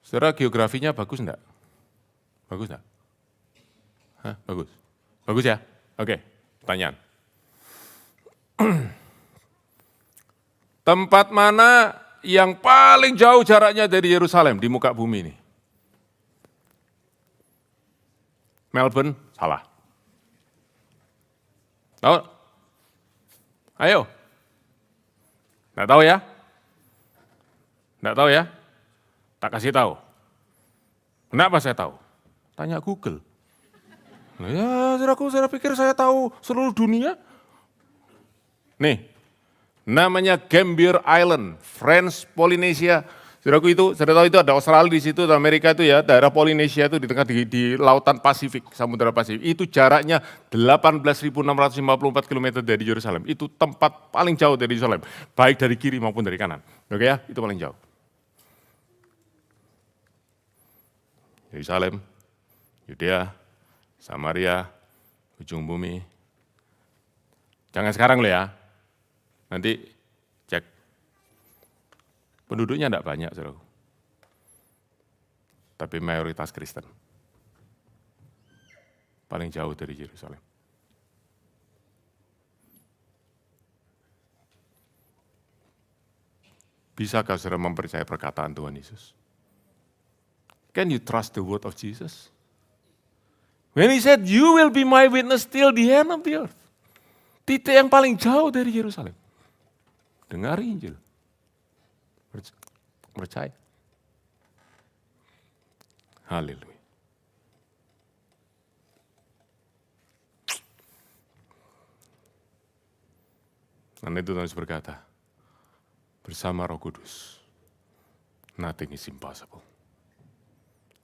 Saudara, geografinya bagus enggak? Bagus enggak? Hah, bagus. Bagus ya? Oke, pertanyaan. Tempat mana yang paling jauh jaraknya dari Yerusalem di muka bumi ini? Melbourne, salah. Tahu? Ayo. Nggak tahu ya? Nggak tahu ya? Tak kasih tahu. Kenapa saya tahu? Tanya Google. Nah, ya, saudara pikir saya tahu seluruh dunia? Nih, namanya Gambier Island, French Polynesia. Saudaraku itu, saudara tahu itu ada Australia di situ, Amerika itu ya, daerah Polinesia itu di tengah di lautan Pasifik, Samudra Pasifik. Itu jaraknya 18.654 km dari Yerusalem. Itu tempat paling jauh dari Yerusalem, baik dari kiri maupun dari kanan. Oke ya, itu paling jauh. Yerusalem, Yudea, Samaria, ujung bumi. Jangan sekarang loh ya, nanti cek. Penduduknya enggak banyak, saudara. Tapi mayoritas Kristen. Paling jauh dari Yerusalem. Bisakah saudara mempercayai perkataan Tuhan Yesus? Can you trust the word of Jesus? When he said, you will be my witness till the end of the earth. Titik yang paling jauh dari Yerusalem. Dengar Injil. Percaya. Haleluya. Dan itu Tuhan berkata, bersama Roh Kudus, nothing is impossible.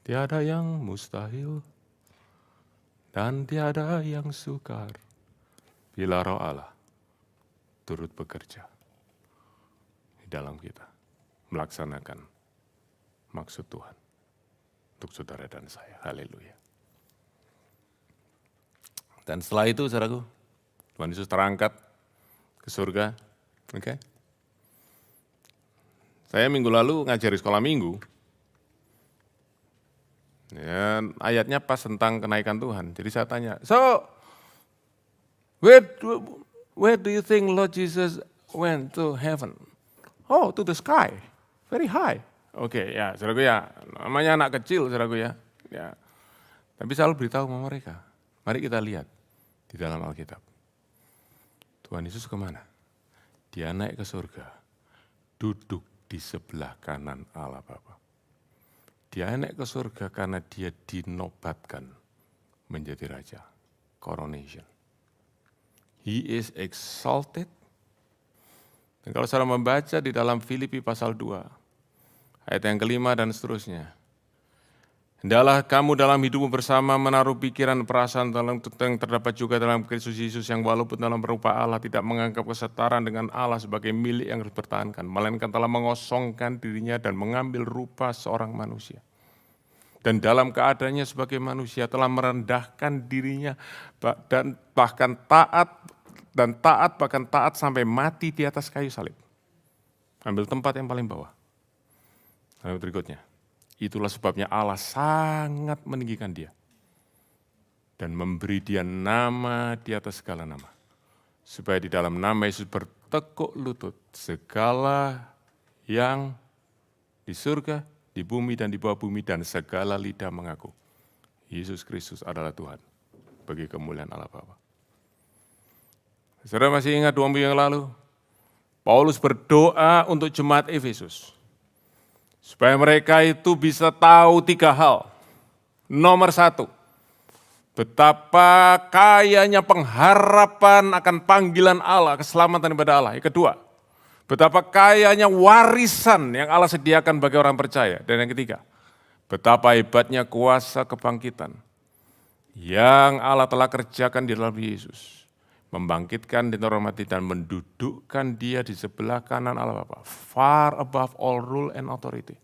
Tiada yang mustahil, dan tiada yang sukar, bila Roh Allah turut bekerja di dalam kita, melaksanakan maksud Tuhan untuk saudara dan saya. Haleluya. Dan setelah itu, saudaraku, Tuhan Yesus terangkat ke surga. Oke. Saya minggu lalu ngajari sekolah minggu. Ya, ayatnya pas tentang kenaikan Tuhan. Jadi saya tanya, so where do you think Lord Jesus went to heaven? Oh, to the sky, very high. Oke, ya, saudaraku ya, namanya anak kecil, saudaraku ya. Ya. Tapi selalu beritahu sama mereka, mari kita lihat di dalam Alkitab. Tuhan Yesus kemana? Dia naik ke surga, duduk di sebelah kanan Allah Bapa. Dia naik ke surga karena dia dinobatkan menjadi raja, coronation. He is exalted. Dan kalau saudara membaca di dalam Filipi pasal 2, ayat yang kelima dan seterusnya. Hendaklah kamu dalam hidupmu bersama menaruh pikiran perasaan yang terdapat juga dalam Kristus Yesus yang walaupun dalam rupa Allah tidak menganggap kesetaraan dengan Allah sebagai milik yang harus dipertahankan, melainkan telah mengosongkan dirinya dan mengambil rupa seorang manusia. Dan dalam keadaannya sebagai manusia telah merendahkan dirinya dan bahkan taat sampai mati di atas kayu salib. Ambil tempat yang paling bawah. Lalu berikutnya. Itulah sebabnya Allah sangat meninggikan dia. Dan memberi dia nama di atas segala nama. Supaya di dalam nama Yesus bertekuk lutut segala yang di surga, di bumi dan di bawah bumi, dan segala lidah mengaku. Yesus Kristus adalah Tuhan bagi kemuliaan Allah Bapa. Saudara masih ingat 2 minggu yang lalu? Paulus berdoa untuk jemaat Efesus. Supaya mereka itu bisa tahu 3 hal. Nomor 1, betapa kayanya pengharapan akan panggilan Allah, keselamatan daripada Allah. Yang kedua, betapa kayanya warisan yang Allah sediakan bagi orang percaya. Dan yang ketiga, betapa hebatnya kuasa kebangkitan yang Allah telah kerjakan di dalam Yesus. Membangkitkan dan hormati dan mendudukkan dia di sebelah kanan Allah Bapa, far above all rule and authority.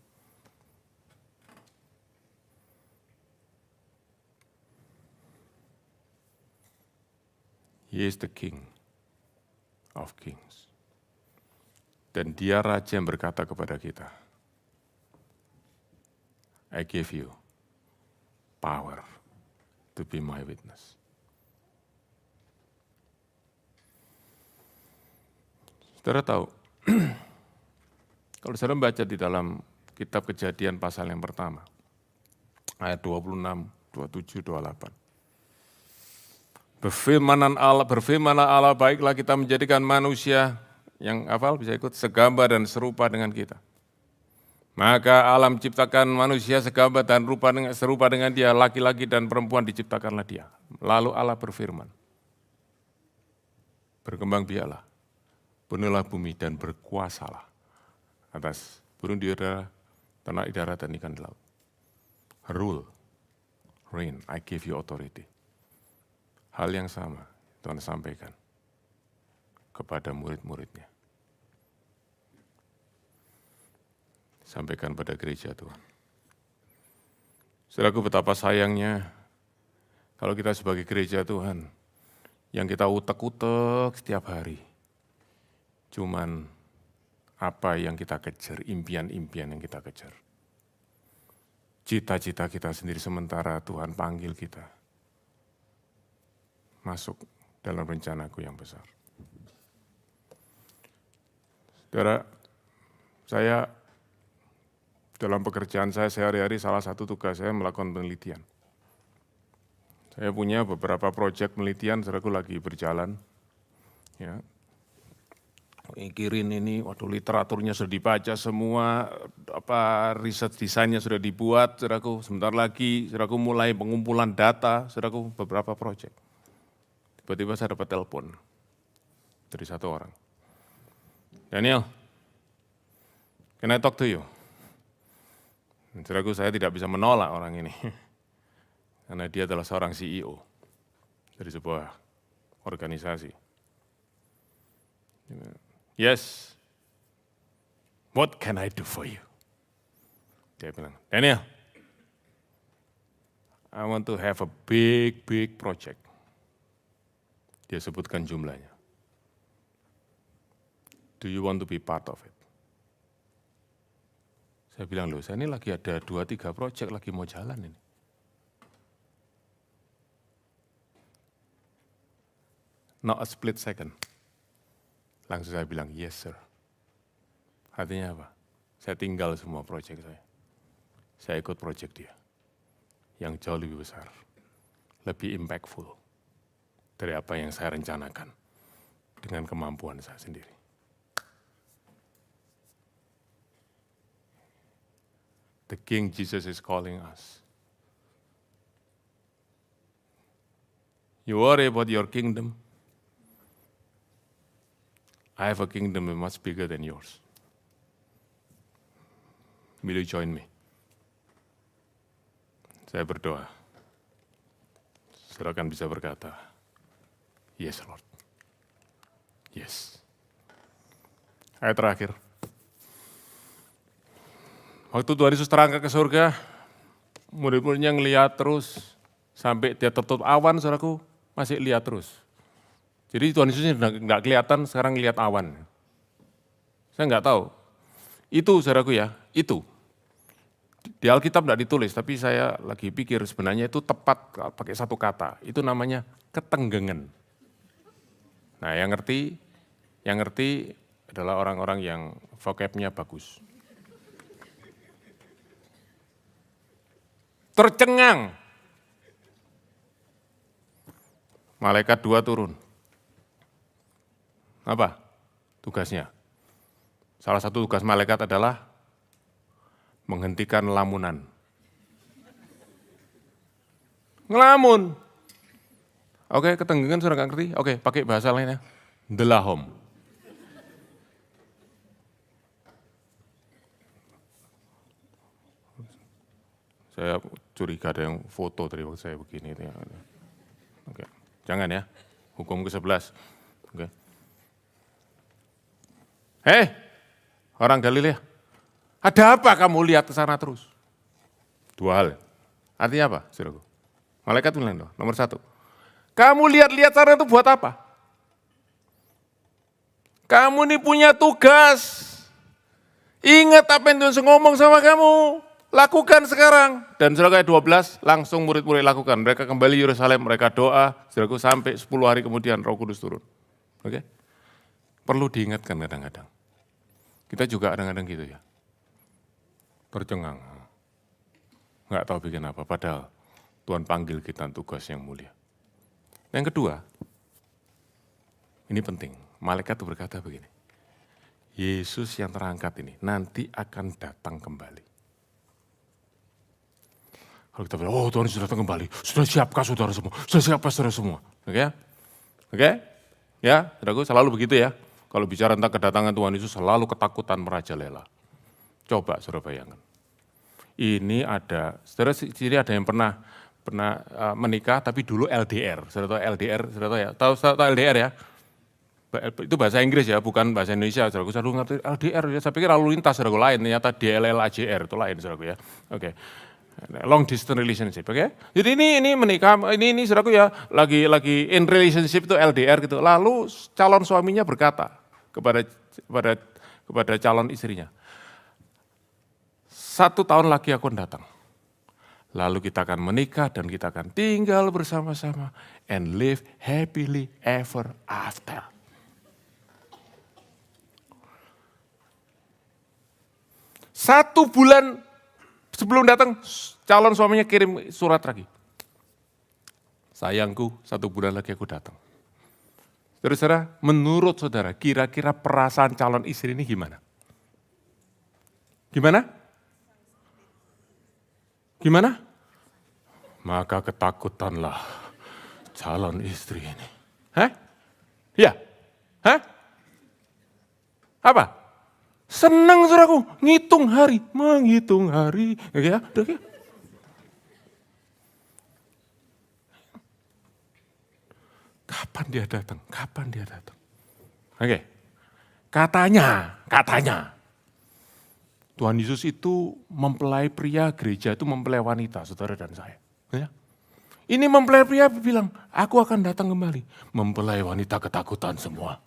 He is the King of Kings. Dan dia Raja yang berkata kepada kita, I give you power to be my witness. Saudara tahu, kalau saudara membaca di dalam kitab Kejadian pasal yang pertama, ayat 26, 27, 28. Berfirmanlah Allah, baiklah kita menjadikan manusia yang hafal bisa ikut segambar dan serupa dengan kita. Maka Allah menciptakan manusia segambar dan serupa dengan dia, laki-laki dan perempuan diciptakanlah dia. Lalu Allah berfirman, berkembang biaklah. Penuhlah bumi dan berkuasalah atas burung di udara, ternak di darat dan ikan di laut. Rule, reign, I give you authority. Hal yang sama Tuhan sampaikan kepada murid-muridnya. Sampaikan pada gereja Tuhan. Saudaraku, betapa sayangnya Kalau kita sebagai gereja Tuhan, yang kita utek-utek setiap hari, cuman apa yang kita kejar, impian-impian yang kita kejar. Cita-cita kita sendiri, sementara Tuhan panggil kita masuk dalam rencanaku yang besar. Saudara, saya dalam pekerjaan saya sehari-hari salah satu tugas saya melakukan penelitian. Saya punya beberapa proyek penelitian, saudaraku lagi berjalan. Ya. Kirin ini, waduh literaturnya sudah dibaca semua, riset desainnya sudah dibuat, saudaraku. Sebentar lagi, saudaraku mulai pengumpulan data, saudaraku beberapa proyek. Tiba-tiba saya dapat telepon dari satu orang. Daniel, can I talk to you? Saudaraku, saya tidak bisa menolak orang ini. Karena dia adalah seorang CEO dari sebuah organisasi. Yes, what can I do for you? Dia bilang, Daniel, I want to have a big project. Dia sebutkan jumlahnya. Do you want to be part of it? Saya bilang, loh, saya ini lagi ada 2-3 proyek lagi mau jalan ini. Not a split second. Langsung saya bilang, yes sir. Artinya apa? Saya tinggal semua proyek saya. Saya ikut proyek dia. Yang jauh lebih besar. Lebih impactful. Dari apa yang saya rencanakan. Dengan kemampuan saya sendiri. The King Jesus is calling us. You worry about your kingdom. I have a kingdom much bigger than yours. Will you join me? Saya berdoa. Saudara akan bisa berkata, yes Lord. Yes. Ayat terakhir. Waktu Tuhan Yesus terangkat ke surga, murid-muridnya ngeliat terus, sampai dia tertutup awan, saudaraku, masih lihat terus. Jadi Tuhan Yesus nggak kelihatan, sekarang lihat awan. Saya nggak tahu. Itu saudaraku ya, itu. Di Alkitab nggak ditulis, tapi saya lagi pikir sebenarnya itu tepat pakai satu kata. Itu namanya ketenggengan. Nah yang ngerti adalah orang-orang yang vocabnya bagus. Tercengang. Malaikat 2 turun. Apa tugasnya? Salah satu tugas malaikat adalah menghentikan lamunan. Ngelamun. Oke, ketenggengan sudah nggak ngerti? Oke, pakai bahasa lainnya. Delahom. Saya curiga ada yang foto dari waktu saya begini. Oke, jangan ya. Hukum ke-11. Oke. Hei, orang Galilea, ada apa kamu lihat ke sana terus? 2 hal. Artinya apa, saudaraku? Malaikat bilang, nomor 1. Kamu lihat-lihat sana itu buat apa? Kamu ini punya tugas. Ingat apa yang Tuhan ngomong sama kamu. Lakukan sekarang. Dan saudara 12, langsung murid-murid lakukan. Mereka kembali Yerusalem, mereka doa. Saudaraku sampai 10 hari kemudian Roh Kudus turun. Oke? Perlu diingatkan kadang-kadang. Kita juga kadang-kadang gitu ya. Tercengang. Nggak tahu bikin apa, padahal Tuhan panggil kita tugas yang mulia. Yang kedua, ini penting. Malaikat itu berkata begini. Yesus yang terangkat ini nanti akan datang kembali. Kalau kita bilang, oh Tuhan sudah datang kembali. Sudah siapkah saudara semua? Sudah siapkah saudara semua? Oke? Oke? Ya, saudaraku selalu begitu ya. Kalau bicara tentang kedatangan Tuhan Yesus selalu ketakutan merajalela. Coba saudara bayangkan. Ini ada, saudara sendiri ada yang pernah menikah tapi dulu LDR. Saudara tahu LDR, saudara tahu ya? Tahu LDR ya? Itu bahasa Inggris ya, bukan bahasa Indonesia. Saudaraku selalu ngerti LDR ya. Saya pikir lalu lintas saudaraku lain, ternyata DLLAJR itu lain saudaraku ya. Oke. Long distance relationship, oke? Jadi ini menikah, ini saudaraku ya, lagi in relationship itu LDR gitu. Lalu calon suaminya berkata kepada calon istrinya, 1 tahun lagi aku akan datang. Lalu kita akan menikah dan kita akan tinggal bersama-sama and live happily ever after. Satu bulan sebelum datang, calon suaminya kirim surat lagi. Sayangku, 1 bulan lagi aku datang. Saudara, menurut saudara, kira-kira perasaan calon istri ini gimana? Gimana? Gimana? Maka ketakutanlah calon istri ini. Hah? Iya? Hah? Apa? Senang saudaraku, menghitung hari. Ya, kapan dia datang? Oke. Katanya. Tuhan Yesus itu mempelai pria, gereja itu mempelai wanita, saudara dan saya. Ya. Ini mempelai pria bilang, aku akan datang kembali. Mempelai wanita ketakutan semua.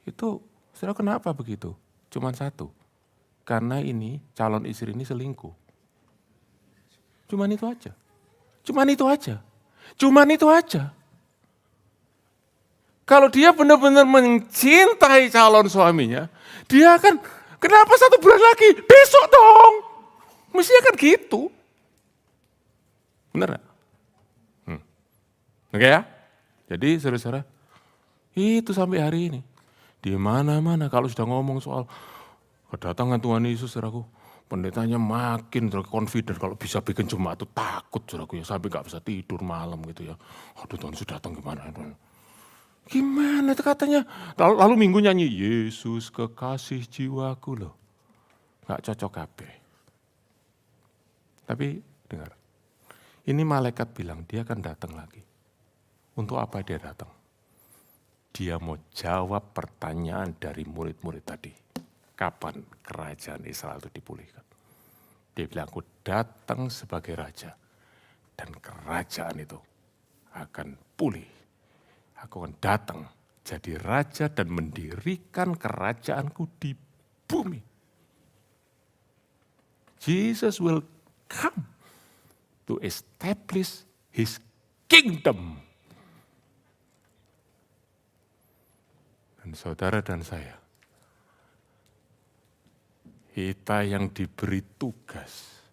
Itu, saudara kenapa begitu? Cuman satu. Karena ini calon istri ini selingkuh. Cuman itu aja. Kalau dia benar-benar mencintai calon suaminya, dia akan, kenapa 1 bulan lagi? Besok dong. Mestinya kan gitu. Benar gak? Oke ya? Jadi saudara-saudara, itu sampai hari ini. Di mana-mana kalau sudah ngomong soal kedatangan Tuhan Yesus, saudaraku, pendetanya makin confident kalau bisa bikin jemaat itu takut, saudaraku ya, sampai gak bisa tidur malam gitu ya. Aduh Tuhan sudah datang gimana? Gimana itu katanya? Lalu minggu nyanyi, Yesus kekasih jiwaku loh. Gak cocok kabeh. Tapi dengar, ini malaikat bilang dia akan datang lagi. Untuk apa dia datang? Dia mau jawab pertanyaan dari murid-murid tadi. Kapan kerajaan Israel itu dipulihkan? Dia bilang, aku datang sebagai raja. Dan kerajaan itu akan pulih. Aku akan datang jadi raja dan mendirikan kerajaanku di bumi. Jesus will come to establish his kingdom. Dan saudara dan saya, kita yang diberi tugas,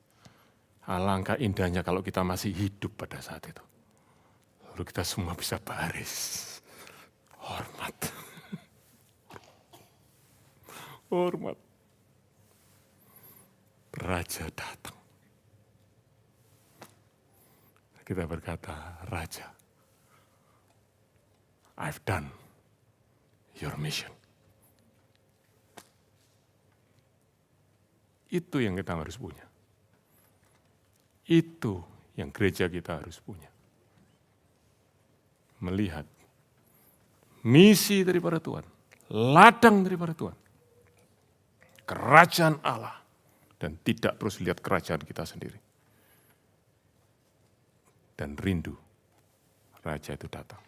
alangkah indahnya kalau kita masih hidup pada saat itu. Lalu kita semua bisa baris. Hormat. Raja datang. Kita berkata, Raja, I've done your mission. Itu yang kita harus punya. Itu yang gereja kita harus punya. Melihat misi daripada Tuhan, ladang daripada Tuhan, kerajaan Allah, dan tidak terus lihat kerajaan kita sendiri. Dan rindu Raja itu datang.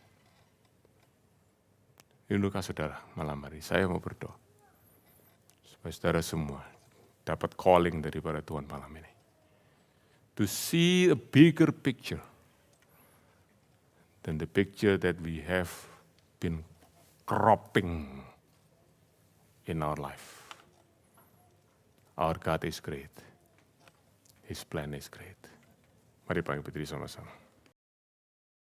Rindukah saudara malam hari? Saya mau berdoa. Supaya saudara semua dapat calling daripada Tuhan malam ini. To see a bigger picture than the picture that we have been cropping in our life. Our God is great. His plan is great. Mari Pak Putri sama-sama.